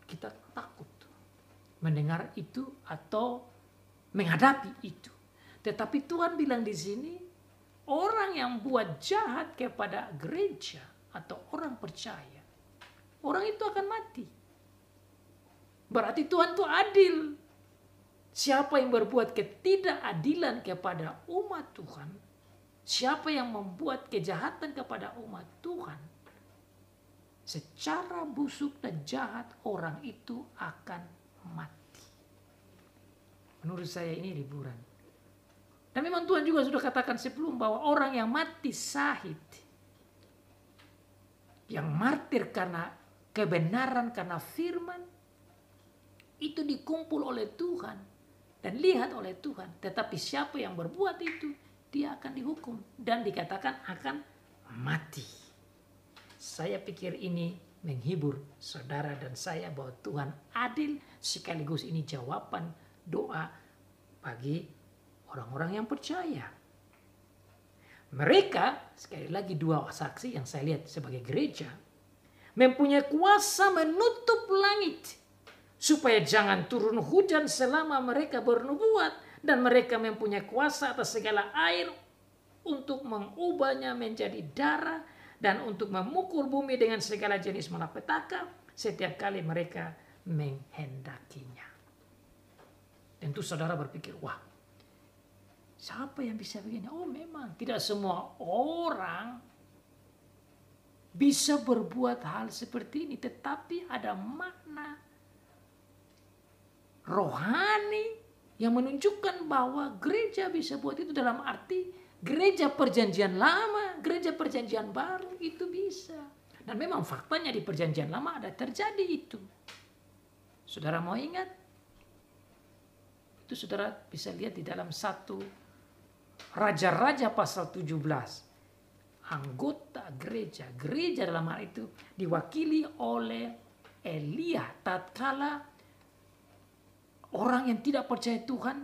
Kita takut mendengar itu atau menghadapi itu. Tetapi Tuhan bilang di sini, orang yang buat jahat kepada gereja atau orang percaya, orang itu akan mati. Berarti Tuhan itu adil. Siapa yang berbuat ketidakadilan kepada umat Tuhan, siapa yang membuat kejahatan kepada umat Tuhan, secara busuk dan jahat orang itu akan mati. Menurut saya ini liburan. Dan memang Tuhan juga sudah katakan sebelum bahwa orang yang mati syahid, yang martir karena kebenaran, karena firman, itu dikumpul oleh Tuhan dan lihat oleh Tuhan. Tetapi siapa yang berbuat itu, dia akan dihukum dan dikatakan akan mati. Saya pikir ini menghibur saudara dan saya bahwa Tuhan adil, sekaligus ini jawaban doa bagi orang-orang yang percaya. Mereka, sekali lagi dua saksi yang saya lihat sebagai gereja, mempunyai kuasa menutup langit supaya jangan turun hujan selama mereka bernubuat, dan mereka mempunyai kuasa atas segala air untuk mengubahnya menjadi darah dan untuk memukul bumi dengan segala jenis malapetaka setiap kali mereka menghendakinya. Tentu saudara berpikir, wah, siapa yang bisa begini? Oh, memang tidak semua orang bisa berbuat hal seperti ini, tetapi ada makna rohani yang menunjukkan bahwa gereja bisa buat itu, dalam arti gereja perjanjian lama, gereja perjanjian baru itu bisa. Dan memang faktanya di perjanjian lama ada terjadi itu. Saudara mau ingat? Itu saudara bisa lihat di dalam 1 Raja-Raja pasal 17. Anggota gereja dalam hal itu diwakili oleh Elia. Tatkala orang yang tidak percaya Tuhan,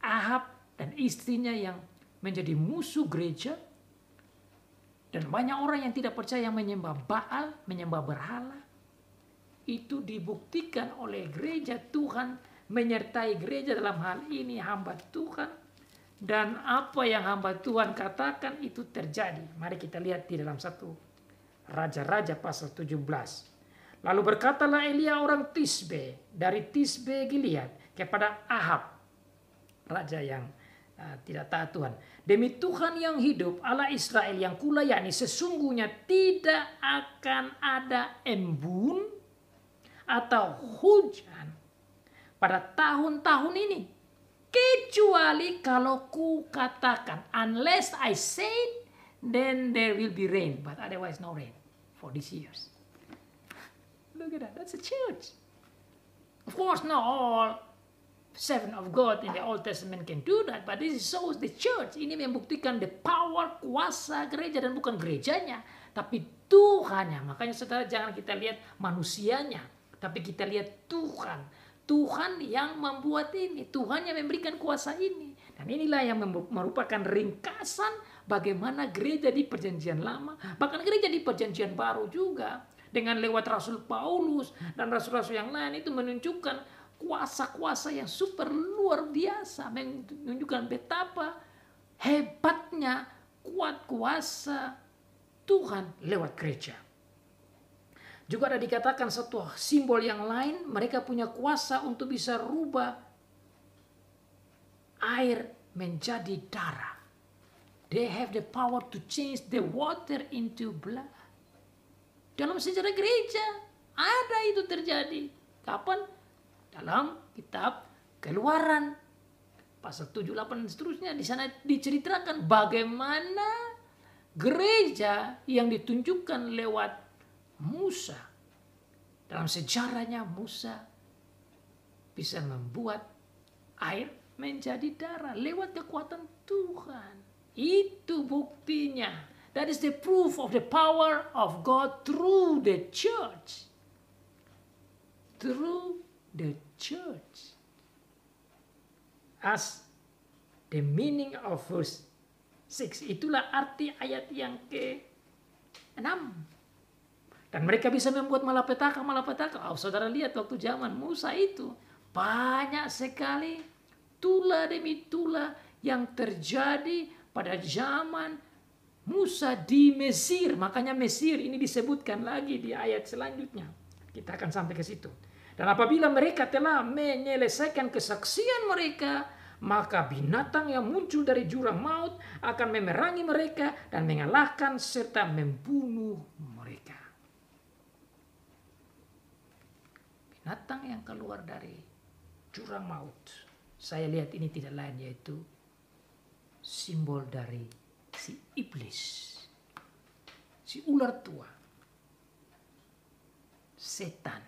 Ahab dan istrinya yang menjadi musuh gereja, dan banyak orang yang tidak percaya yang menyembah Baal, menyembah berhala, itu dibuktikan oleh gereja Tuhan menyertai gereja dalam hal ini hamba Tuhan, Dan apa yang hamba Tuhan katakan itu terjadi. Mari kita lihat di dalam 1 Raja-Raja pasal 17. Lalu berkatalah Elia orang Tisbe dari Tisbe Gilead kepada Ahab, raja yang tidak taat Tuhan. Demi Tuhan yang hidup, Allah Israel yang kulayani, sesungguhnya tidak akan ada embun atau hujan pada tahun-tahun ini, kecuali kalau ku katakan, unless I say, then there will be rain, but otherwise no rain for these years. Look at that, that's a church. Of course, not all servant of God in the Old Testament can do that, but this shows the church. Ini membuktikan the power, kuasa gereja, dan bukan gerejanya, tapi Tuhannya. Makanya saudara, jangan kita lihat manusianya, tapi kita lihat Tuhan. Tuhan yang membuat ini, Tuhan yang memberikan kuasa ini. Dan inilah yang merupakan ringkasan bagaimana gereja di Perjanjian Lama, bahkan gereja di Perjanjian Baru juga, dengan lewat Rasul Paulus dan rasul-rasul yang lain, itu menunjukkan kuasa-kuasa yang super luar biasa, menunjukkan betapa hebatnya kuat kuasa Tuhan lewat gereja. Juga ada dikatakan satu simbol yang lain, mereka punya kuasa untuk bisa rubah air menjadi darah. They have the power to change the water into blood. Dalam sejarah gereja ada itu terjadi. Kapan? Dalam kitab Keluaran pasal 7, 8 dan seterusnya, di sana diceritakan bagaimana gereja yang ditunjukkan lewat Musa. Dalam sejarahnya Musa bisa membuat air menjadi darah lewat kekuatan Tuhan. Itu buktinya. That is the proof of the power of God through the church. Through the church. As the meaning of verse 6. Itulah arti ayat yang ke-6. Dan mereka bisa membuat malapetaka. Oh, saudara lihat waktu zaman Musa itu, banyak sekali tula demi tula yang terjadi pada zaman Musa di Mesir. Makanya Mesir ini disebutkan lagi di ayat selanjutnya. Kita akan sampai ke situ. Dan apabila mereka telah menyelesaikan kesaksian mereka, maka binatang yang muncul dari jurang maut akan memerangi mereka dan mengalahkan serta membunuh mereka. Binatang yang keluar dari jurang maut, saya lihat ini tidak lain yaitu simbol dari si iblis, si ular tua, setan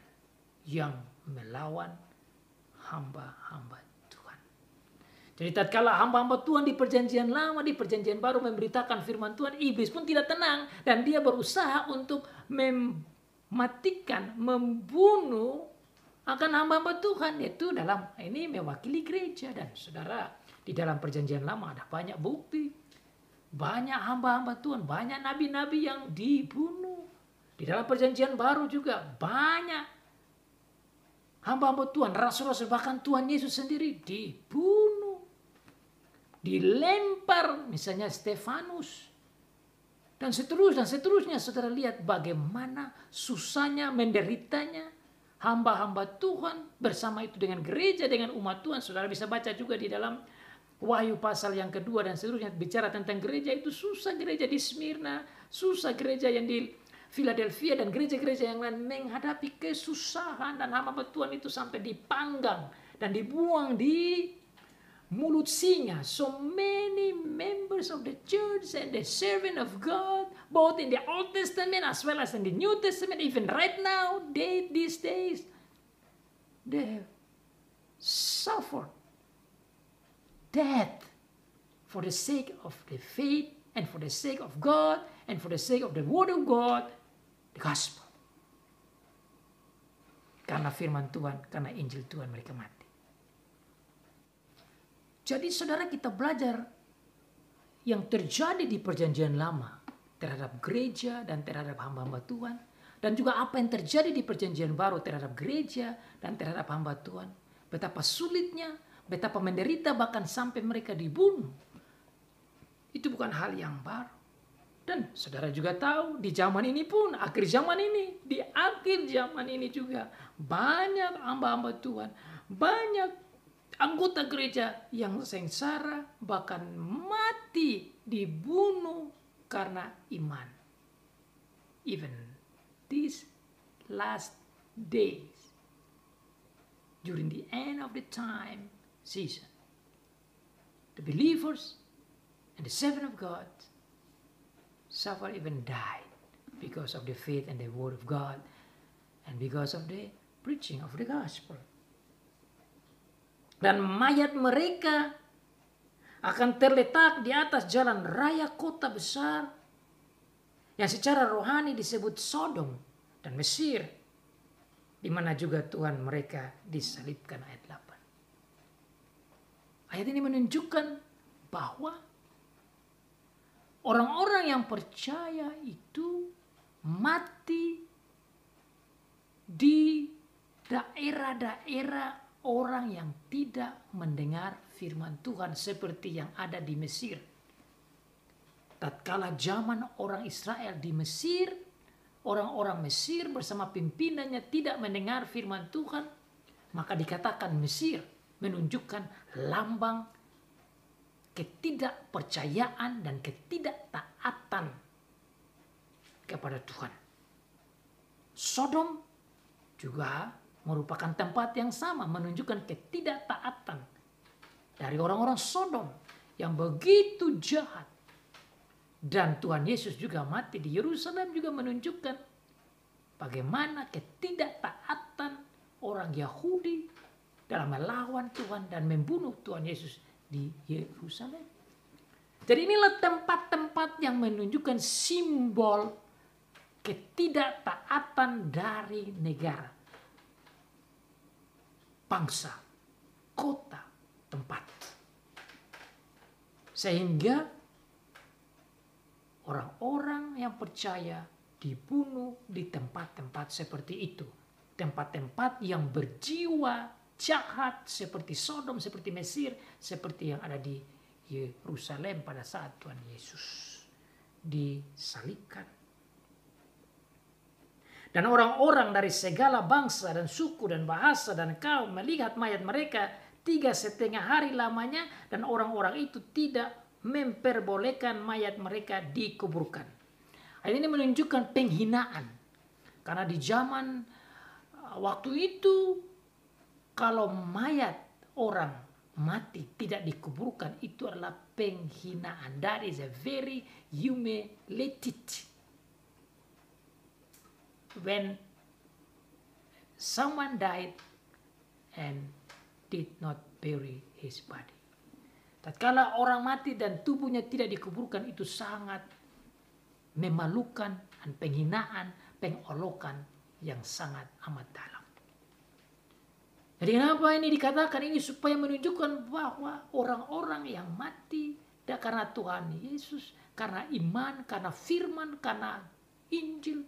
yang melawan hamba-hamba Tuhan. Jadi tatkala hamba-hamba Tuhan di Perjanjian Lama, di Perjanjian Baru memberitakan firman Tuhan, iblis pun tidak tenang dan dia berusaha untuk mematikan, membunuh akan hamba-hamba Tuhan. Itu dalam ini mewakili gereja. Dan saudara, di dalam Perjanjian Lama ada banyak bukti, banyak hamba-hamba Tuhan, banyak nabi-nabi yang dibunuh. Di dalam Perjanjian Baru juga banyak hamba-hamba Tuhan, rasul-rasul, bahkan Tuhan Yesus sendiri dibunuh, dilempar, misalnya Stefanus, dan seterusnya. Saudara lihat bagaimana susahnya, menderitanya hamba-hamba Tuhan bersama itu dengan gereja, dengan umat Tuhan. Saudara bisa baca juga di dalam Wahyu pasal yang kedua dan seterusnya, bicara tentang gereja itu susah, gereja di Smyrna, susah gereja yang di Philadelphia dan gereja-gereja yang lain menghadapi kesusahan, dan hamba Tuhan itu sampai dipanggang dan dibuang di mulut singa. So many members of the church and the servant of God, both in the Old Testament as well as in the New Testament, even right now, these days, they have suffered death for the sake of the faith and for the sake of God and for the sake of the word of God, the gospel. Karena firman Tuhan, karena Injil Tuhan mereka mati. Jadi saudara, kita belajar yang terjadi di Perjanjian Lama terhadap gereja dan terhadap hamba-hamba Tuhan, dan juga apa yang terjadi di Perjanjian Baru terhadap gereja dan terhadap hamba Tuhan. Betapa sulitnya, betapa menderita bahkan sampai mereka dibunuh. Itu bukan hal yang baru. Dan saudara juga tahu di zaman ini pun, akhir zaman ini, di akhir zaman ini juga banyak hamba-hamba Tuhan, banyak anggota gereja yang sengsara bahkan mati dibunuh karena iman. Even these last days, during the end of the time season, the believers and the servant of God suffer, even died, because of the faith and the word of God and because of the preaching of the gospel. Dan mayat mereka akan terletak di atas jalan raya kota besar yang secara rohani disebut Sodom dan Mesir, di mana juga Tuhan mereka disalibkan. Ayat 8. Ayat ini menunjukkan bahwa orang-orang yang percaya itu mati di daerah-daerah orang yang tidak mendengar firman Tuhan seperti yang ada di Mesir. Tatkala zaman orang Israel di Mesir, orang-orang Mesir bersama pimpinannya tidak mendengar firman Tuhan, maka dikatakan Mesir menunjukkan lambang ketidakpercayaan dan ketidaktaatan kepada Tuhan. Sodom juga merupakan tempat yang sama, menunjukkan ketidaktaatan dari orang-orang Sodom yang begitu jahat. Dan Tuhan Yesus juga mati di Yerusalem, juga menunjukkan bagaimana ketidaktaatan orang Yahudi dalam melawan Tuhan dan membunuh Tuhan Yesus di Yerusalem. Jadi inilah tempat-tempat yang menunjukkan simbol ketidaktaatan dari negara, bangsa, kota, tempat. Sehingga orang-orang yang percaya dibunuh di tempat-tempat seperti itu. Tempat-tempat yang berjiwa jahat seperti Sodom, seperti Mesir, seperti yang ada di Yerusalem pada saat Tuhan Yesus disalibkan. Dan orang-orang dari segala bangsa dan suku dan bahasa dan kaum melihat mayat mereka 3,5 hari lamanya, dan orang-orang itu tidak memperbolehkan mayat mereka dikuburkan. Ini menunjukkan penghinaan. Karena di zaman waktu itu, kalau mayat orang mati tidak dikuburkan, itu adalah penghinaan. That is a very humiliated. When someone died and did not bury his body. Tatkala orang mati dan tubuhnya tidak dikuburkan, itu sangat memalukan dan penghinaan, pengolokan yang sangat amat dalam. Jadi kenapa ini dikatakan ini? Supaya menunjukkan bahwa orang-orang yang mati tidak karena Tuhan Yesus, karena iman, karena firman, karena Injil,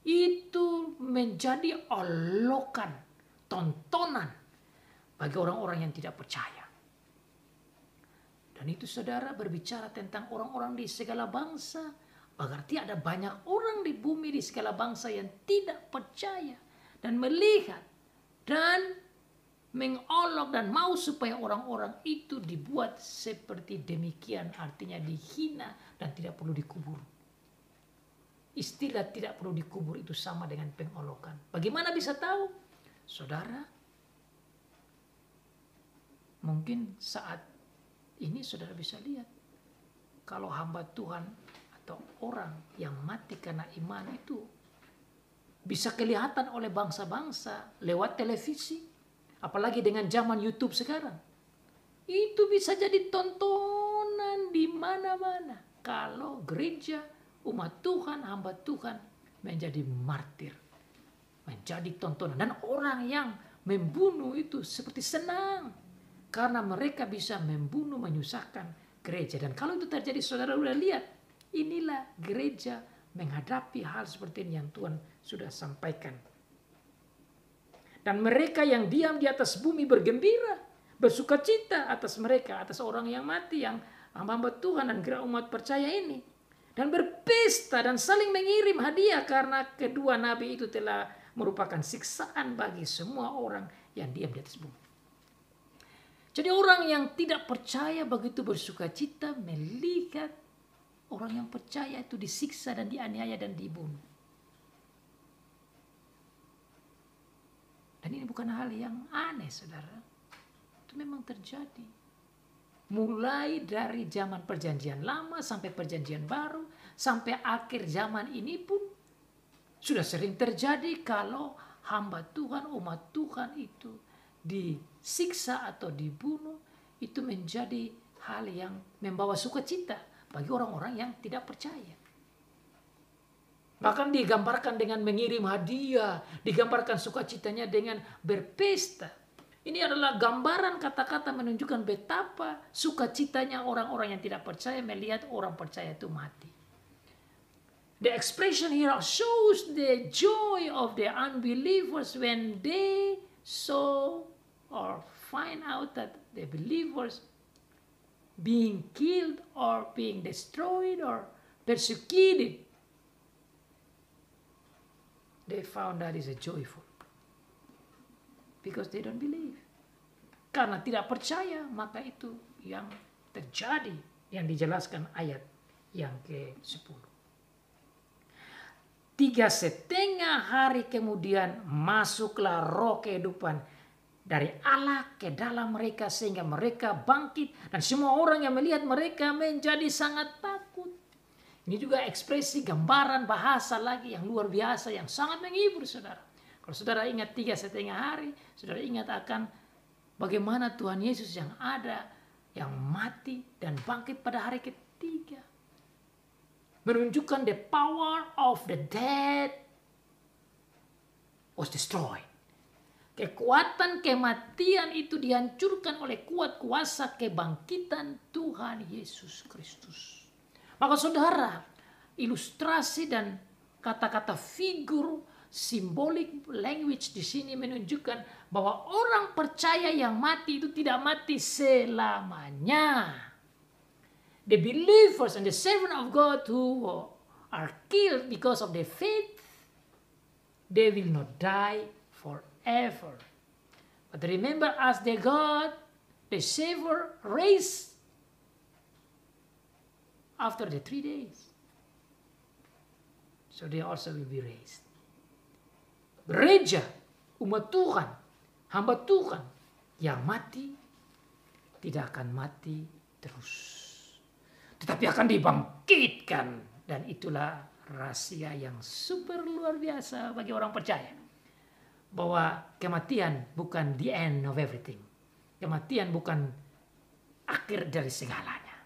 itu menjadi olokan, tontonan bagi orang-orang yang tidak percaya. Dan itu saudara berbicara tentang orang-orang di segala bangsa. Berarti ada banyak orang di bumi di segala bangsa yang tidak percaya dan melihat dan mengolok dan mau supaya orang-orang itu dibuat seperti demikian, artinya dihina dan tidak perlu dikubur. Istilah tidak perlu dikubur itu sama dengan pengolokan. Bagaimana bisa tahu? Saudara, mungkin saat ini saudara bisa lihat, kalau hamba Tuhan atau orang yang mati karena iman itu bisa kelihatan oleh bangsa-bangsa lewat televisi, apalagi dengan zaman YouTube sekarang. Itu bisa jadi tontonan di mana-mana kalau gereja, umat Tuhan, hamba Tuhan menjadi martir, menjadi tontonan. Dan orang yang membunuh itu seperti senang karena mereka bisa membunuh, menyusahkan gereja. Dan kalau itu terjadi, saudara sudah lihat, inilah gereja menghadapi hal seperti ini yang Tuhan sudah sampaikan. Dan mereka yang diam di atas bumi bergembira bersukacita atas mereka, atas orang yang mati, yang hamba-hamba Tuhan dan gerak umat percaya ini. Dan berpesta dan saling mengirim hadiah karena kedua nabi itu telah merupakan siksaan bagi semua orang yang diam di atas bumi. Jadi orang yang tidak percaya begitu bersukacita melihat orang yang percaya itu disiksa dan dianiaya dan dibunuh. Dan ini bukan hal yang aneh, saudara. Itu memang terjadi. Mulai dari zaman perjanjian lama sampai perjanjian baru, sampai akhir zaman ini pun sudah sering terjadi kalau hamba Tuhan, umat Tuhan itu disiksa atau dibunuh, itu menjadi hal yang membawa sukacita bagi orang-orang yang tidak percaya. Bahkan digambarkan dengan mengirim hadiah, digambarkan sukacitanya dengan berpesta. Ini adalah gambaran kata-kata menunjukkan betapa sukacitanya orang-orang yang tidak percaya melihat orang percaya itu mati. The expression here shows the joy of the unbelievers when they saw or find out that the believers being killed or being destroyed or persecuted. They found that is a joyful. Because they don't believe. Karena tidak percaya, maka itu yang terjadi, yang dijelaskan ayat yang ke-10. 3,5 hari kemudian masuklah roh kehidupan dari Allah ke dalam mereka sehingga mereka bangkit. Dan semua orang yang melihat mereka menjadi sangat takut. Ini juga ekspresi gambaran bahasa lagi yang luar biasa, yang sangat menghibur, saudara. Kalau saudara ingat 3,5 hari, saudara ingat akan bagaimana Tuhan Yesus yang ada, yang mati dan bangkit pada hari ketiga. Menunjukkan the power of the dead was destroyed. Kekuatan kematian itu dihancurkan oleh kuat kuasa kebangkitan Tuhan Yesus Kristus. Maka saudara, ilustrasi dan kata-kata figur symbolic language di sini menunjukkan bahwa orang percaya yang mati itu tidak mati selamanya. The believers and the servant of God who are killed because of their faith, they will not die forever. But remember, as the God, the Savior, raised after the 3 days, so they also will be raised. Gereja, umat Tuhan, hamba Tuhan yang mati tidak akan mati terus, tetapi akan dibangkitkan. Dan itulah rahasia yang super luar biasa bagi orang percaya, bahwa kematian bukan the end of everything. Kematian bukan akhir dari segalanya.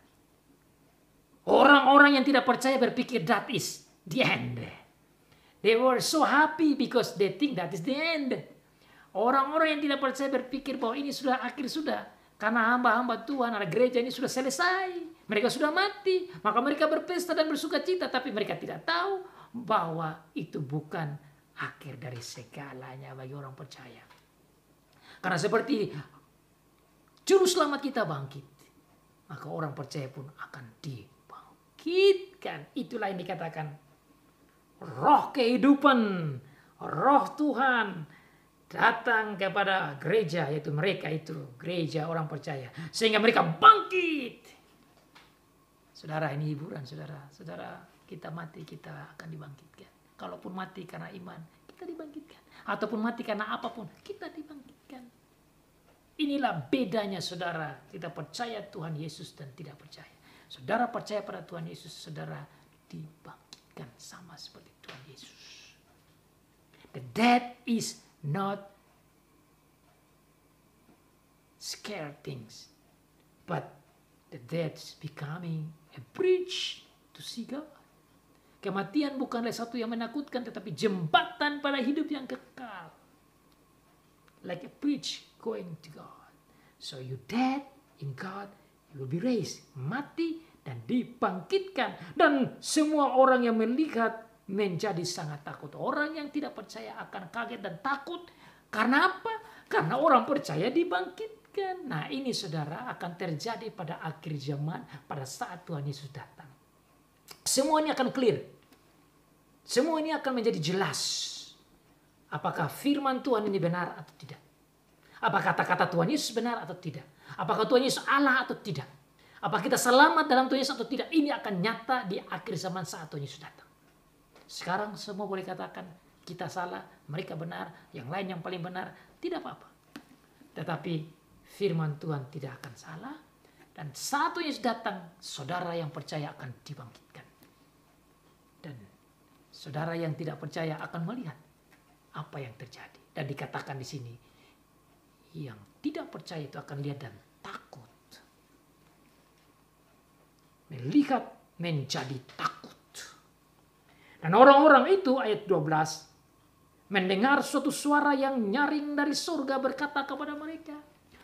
Orang-orang yang tidak percaya berpikir that is the end. They were so happy because they think that is the end. Orang-orang yang tidak percaya berpikir bahwa ini sudah akhir sudah. Karena hamba-hamba Tuhan, ada gereja ini sudah selesai. Mereka sudah mati. Maka mereka berpesta dan bersuka cita. Tapi mereka tidak tahu bahwa itu bukan akhir dari segalanya bagi orang percaya. Karena seperti juru selamat kita bangkit, maka orang percaya pun akan dibangkitkan. Itulah yang dikatakan roh kehidupan, roh Tuhan datang kepada gereja, yaitu mereka itu gereja orang percaya, sehingga mereka bangkit. Saudara, ini hiburan, saudara. Saudara, kita mati, kita akan dibangkitkan. Kalaupun mati karena iman, kita dibangkitkan. Ataupun mati karena apapun, kita dibangkitkan. Inilah bedanya, saudara. Kita percaya Tuhan Yesus dan tidak percaya. Saudara percaya pada Tuhan Yesus, saudara dibangkitkan sama seperti Tuhan Yesus. The dead is not scare things, but the dead is becoming a bridge to see God. Kematian bukanlah satu yang menakutkan, tetapi jembatan pada hidup yang kekal. Like a bridge going to God. So you dead in God, you will be raised. Mati dan dibangkitkan. Dan semua orang yang melihat menjadi sangat takut. Orang yang tidak percaya akan kaget dan takut. Karena apa? Karena orang percaya dibangkitkan. dibangkitkan. Nah ini saudara akan terjadi pada akhir zaman, pada saat Tuhan Yesus datang. Semua ini akan clear. Semua ini akan menjadi jelas. Apakah firman Tuhan ini benar atau tidak? Apakah kata-kata Tuhan Yesus benar atau tidak? Apakah Tuhan Yesus Allah atau tidak? Apakah kita selamat dalam Tuhan Yesus atau tidak? Ini akan nyata di akhir zaman saat Tuhan Yesus datang. Sekarang semua boleh katakan kita salah, mereka benar, yang lain yang paling benar, tidak apa-apa. Tetapi firman Tuhan tidak akan salah, dan saat Tuhan Yesus datang, saudara yang percaya akan dibangkitkan. Dan saudara yang tidak percaya akan melihat apa yang terjadi. Dan dikatakan di sini, yang tidak percaya itu akan lihat dan takut. Melihat menjadi takut. Dan orang-orang itu ayat 12 mendengar suatu suara yang nyaring dari surga berkata kepada mereka.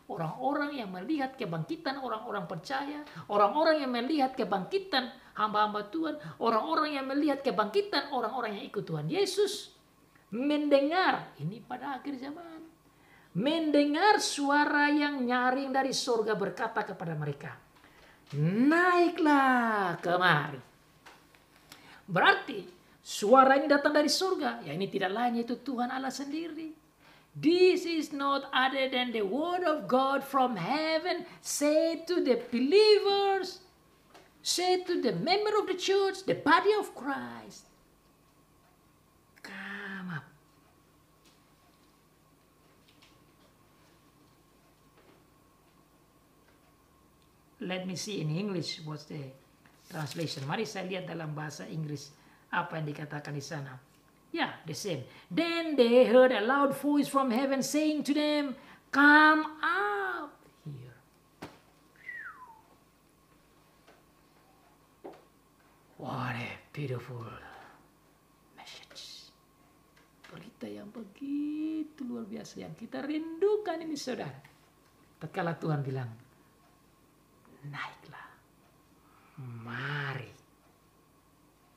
Orang-orang yang melihat kebangkitan orang-orang percaya, orang-orang yang melihat kebangkitan hamba-hamba Tuhan, orang-orang yang melihat kebangkitan orang-orang yang ikut Tuhan Yesus, mendengar, ini pada akhir zaman, mendengar suara yang nyaring dari surga berkata kepada mereka, naiklah kemari. Berarti suara ini datang dari surga. Ya ini tidak lain yaitu Tuhan Allah sendiri. This is not other than the word of God from heaven. Say to the believers, say to the member of the church, the body of Christ, come up. Let me see in English what's the translation. Mari saya lihat dalam bahasa Inggris apa yang dikatakan di sana. Yeah, the same. Then they heard a loud voice from heaven saying to them, come up here. What a beautiful message. Berita yang begitu luar biasa yang kita rindukan ini saudara. Tatkala Tuhan bilang, naiklah, mari.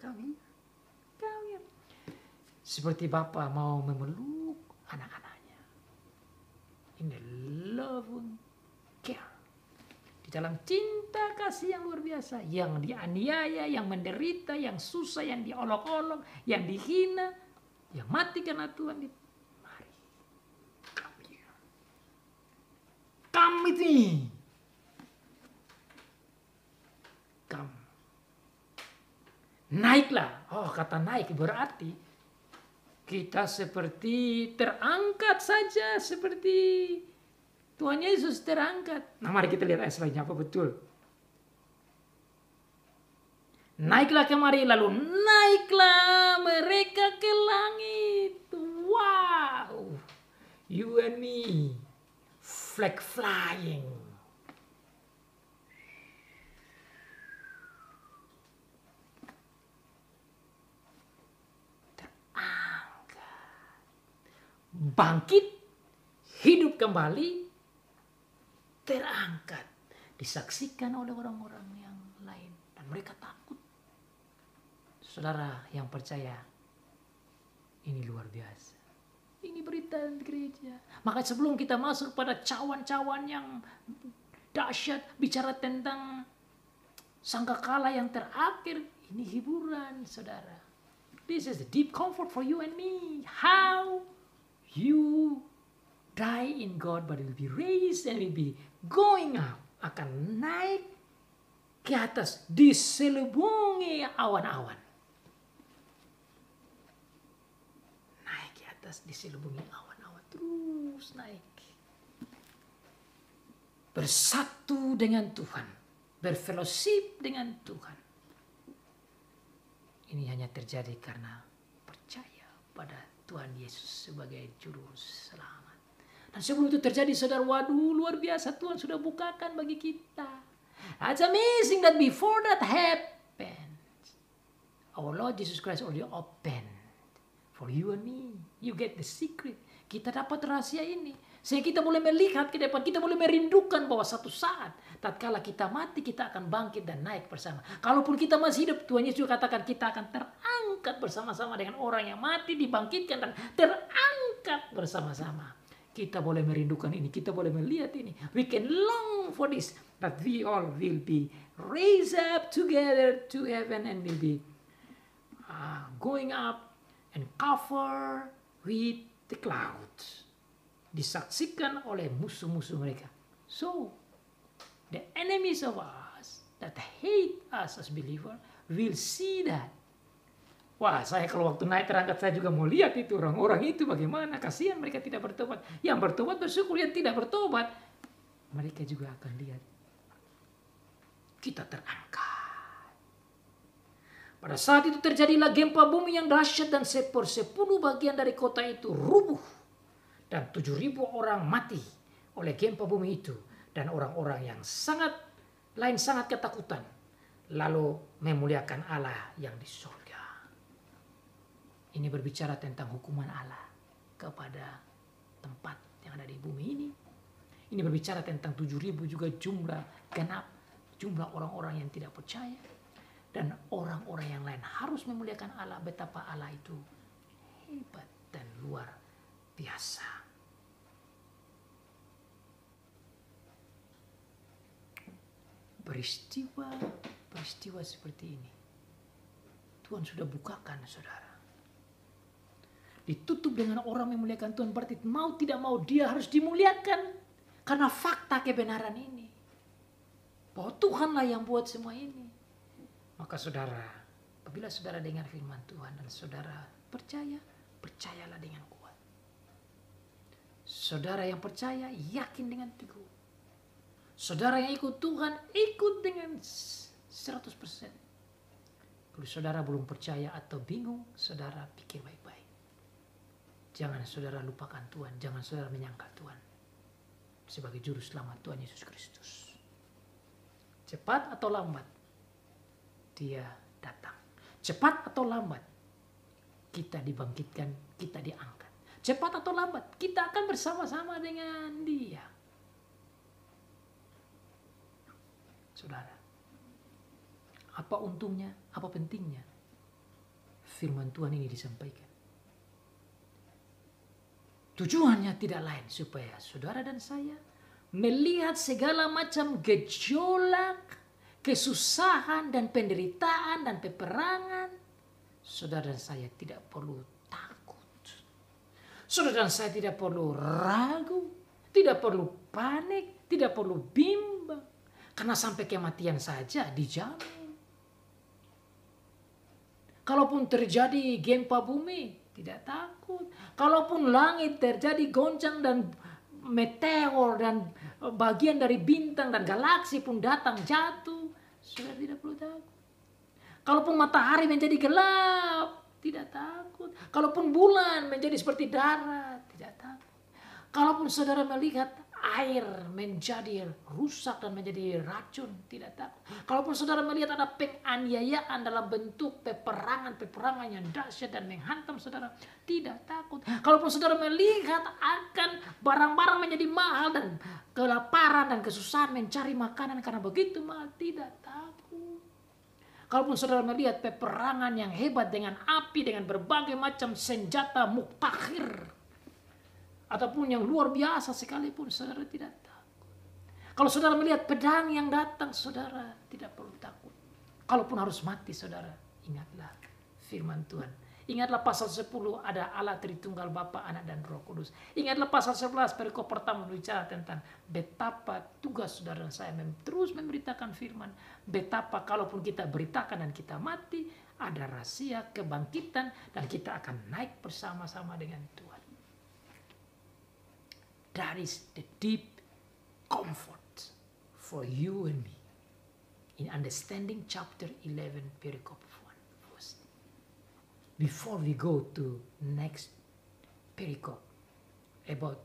Kami. Seperti Bapa mau memeluk anak-anaknya. In the loving care. Di dalam cinta kasih yang luar biasa. Yang dianiaya, yang menderita, yang susah, yang diolok-olok, yang dihina, yang mati karena Tuhan. Mari. Come here. Come with me. Come. Naiklah. Oh, kata naik berarti kita seperti terangkat saja, seperti Tuhan Yesus terangkat. Nah mari kita lihat ayat selanjutnya apa betul. Naiklah kemari, lalu naiklah mereka ke langit. Wow, you and me, flag flying. Bangkit, hidup kembali, terangkat, disaksikan oleh orang-orang yang lain dan mereka takut. Saudara yang percaya, ini luar biasa. Ini berita di gereja. Maka sebelum kita masuk pada cawan-cawan yang dahsyat bicara tentang sangkakala yang terakhir, ini hiburan, saudara. This is the deep comfort for you and me. How you die in God, but will be raised and will be going up. Akan naik ke atas, diselubungi awan-awan. Naik ke atas, diselubungi awan-awan. Terus naik. Bersatu dengan Tuhan. Berfellowship dengan Tuhan. Ini hanya terjadi karena percaya pada Tuhan Yesus sebagai juru selamat. Dan sebelum itu terjadi saudara, waduh luar biasa Tuhan sudah bukakan bagi kita. It's amazing that before that happened, our Lord Jesus Christ already opened for you and me. You get the secret. Kita dapat rahasia ini. Sehingga kita boleh melihat ke depan, kita boleh merindukan bahwa satu saat tatkala kita mati kita akan bangkit dan naik bersama. Kalaupun kita masih hidup, Tuhan Yesus juga katakan kita akan terangkat bersama-sama dengan orang yang mati, dibangkitkan dan terangkat bersama-sama. Kita boleh merindukan ini, kita boleh melihat ini. We can long for this, that we all will be raised up together to heaven and will be going up and cover with the clouds. Disaksikan oleh musuh-musuh mereka. So, the enemies of us that hate us as believer will see that. Wah, saya kalau waktu naik terangkat saya juga mau lihat itu orang-orang itu bagaimana. Kasihan mereka tidak bertobat. Yang bertobat bersyukur, yang tidak bertobat mereka juga akan lihat kita terangkat. Pada saat itu terjadilah gempa bumi yang dahsyat dan 1/10 bagian dari kota itu rubuh. Dan 7.000 orang mati oleh gempa bumi itu. Dan orang-orang yang sangat ketakutan. Lalu memuliakan Allah yang di surga. Ini berbicara tentang hukuman Allah kepada tempat yang ada di bumi ini. Ini berbicara tentang 7.000 juga jumlah orang-orang yang tidak percaya. Dan orang-orang yang lain harus memuliakan Allah, betapa Allah itu hebat dan luar biasa. Peristiwa seperti ini Tuhan sudah bukakan, saudara. Ditutup dengan orang memuliakan Tuhan, berarti mau tidak mau dia harus dimuliakan. Karena fakta kebenaran ini. Bahwa Tuhanlah yang buat semua ini. Maka saudara, apabila saudara dengar firman Tuhan dan saudara percaya, percayalah dengan kuat. Saudara yang percaya, yakin dengan teguh. Saudara yang ikut Tuhan, ikut dengan 100%. Kalau saudara belum percaya atau bingung, saudara pikir baik-baik. Jangan saudara lupakan Tuhan. Jangan saudara menyangkal Tuhan sebagai juru selamat Tuhan Yesus Kristus. Cepat atau lambat, dia datang. Cepat atau lambat, kita dibangkitkan, kita diangkat. Cepat atau lambat, kita akan bersama-sama dengan dia. Saudara, apa untungnya, apa pentingnya firman Tuhan ini disampaikan? Tujuannya tidak lain supaya saudara dan saya melihat segala macam gejolak, kesusahan dan penderitaan dan peperangan. Saudara dan saya tidak perlu takut. Saudara dan saya tidak perlu ragu, tidak perlu panik, tidak perlu bimbang. Karena sampai kematian saja dijamin. Kalaupun terjadi gempa bumi, tidak takut. Kalaupun langit terjadi goncang dan meteor dan bagian dari bintang dan galaksi pun datang jatuh, sudah tidak perlu takut. Kalaupun matahari menjadi gelap, tidak takut. Kalaupun bulan menjadi seperti darah, tidak takut. Kalaupun saudara melihat air menjadi rusak dan menjadi racun, tidak takut. Kalaupun saudara melihat ada penganiayaan dalam bentuk peperangan yang dahsyat dan menghantam saudara, tidak takut. Kalaupun saudara melihat akan barang-barang menjadi mahal dan kelaparan dan kesusahan mencari makanan karena begitu mahal, tidak takut. Kalaupun saudara melihat peperangan yang hebat dengan api, dengan berbagai macam senjata muktakhir, ataupun yang luar biasa sekalipun, saudara tidak takut. Kalau saudara melihat pedang yang datang, saudara tidak perlu takut. Kalaupun harus mati, saudara, ingatlah firman Tuhan. Ingatlah pasal 10, ada Allah Tritunggal Bapa, Anak dan Roh Kudus. Ingatlah pasal 11, perikop pertama berbicara tentang betapa tugas saudara dan saya terus memberitakan firman. Betapa kalaupun kita beritakan dan kita mati, ada rahasia kebangkitan dan kita akan naik bersama-sama dengan Tuhan. That is the deep comfort for you and me in understanding chapter 11, perikop 1 verse. Before we go to next perikop about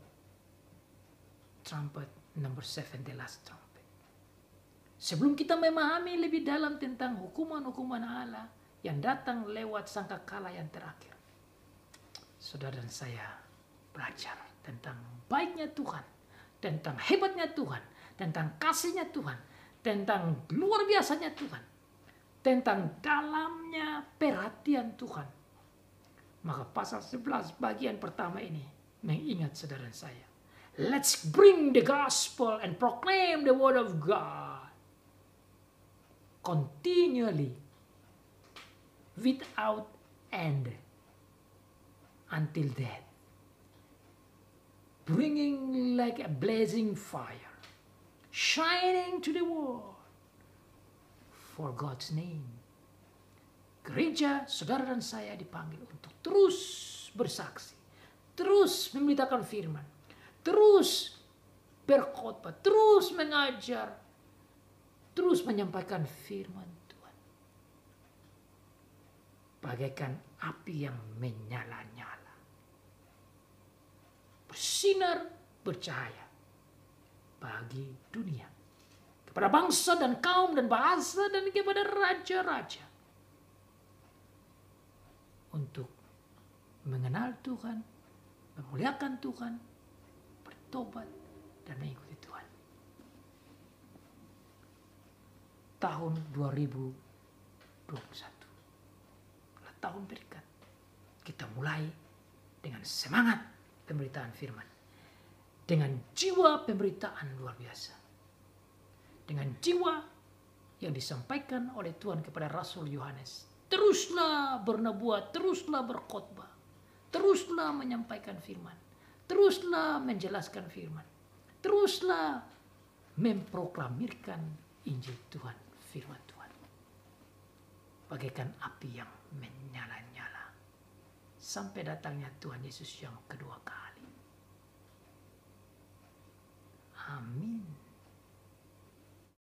trumpet number 7, the last trumpet. Sebelum kita memahami lebih dalam tentang hukuman-hukuman Allah yang datang lewat sangkakala yang terakhir, saudara dan saya belajar tentang baiknya Tuhan, tentang hebatnya Tuhan, tentang kasihnya Tuhan, tentang luar biasanya Tuhan, tentang dalamnya perhatian Tuhan. Maka pasal 11 bagian pertama ini mengingat saudara saya Let's bring the gospel and proclaim the word of God continually, without end, until death, bringing like a blazing fire, shining to the world for God's name. Gereja, saudara dan saya dipanggil untuk terus bersaksi, terus memberitakan firman, terus berkhotbah, terus mengajar, terus menyampaikan firman Tuhan. Bagaikan api yang menyala-nyala, bersinar, bercahaya bagi dunia, kepada bangsa dan kaum dan bahasa dan kepada raja-raja, untuk mengenal Tuhan, memuliakan Tuhan, bertobat, dan mengikuti Tuhan. Tahun 2021 adalah tahun berkat. Kita mulai dengan semangat pemberitaan firman, dengan jiwa pemberitaan luar biasa, dengan jiwa yang disampaikan oleh Tuhan kepada Rasul Yohanes. Teruslah bernubuat, teruslah berkhotbah, teruslah menyampaikan firman, teruslah menjelaskan firman, teruslah memproklamirkan Injil Tuhan, firman Tuhan. Bagaikan api yang menyala-nyala sampai datangnya Tuhan Yesus yang kedua kali. Amin.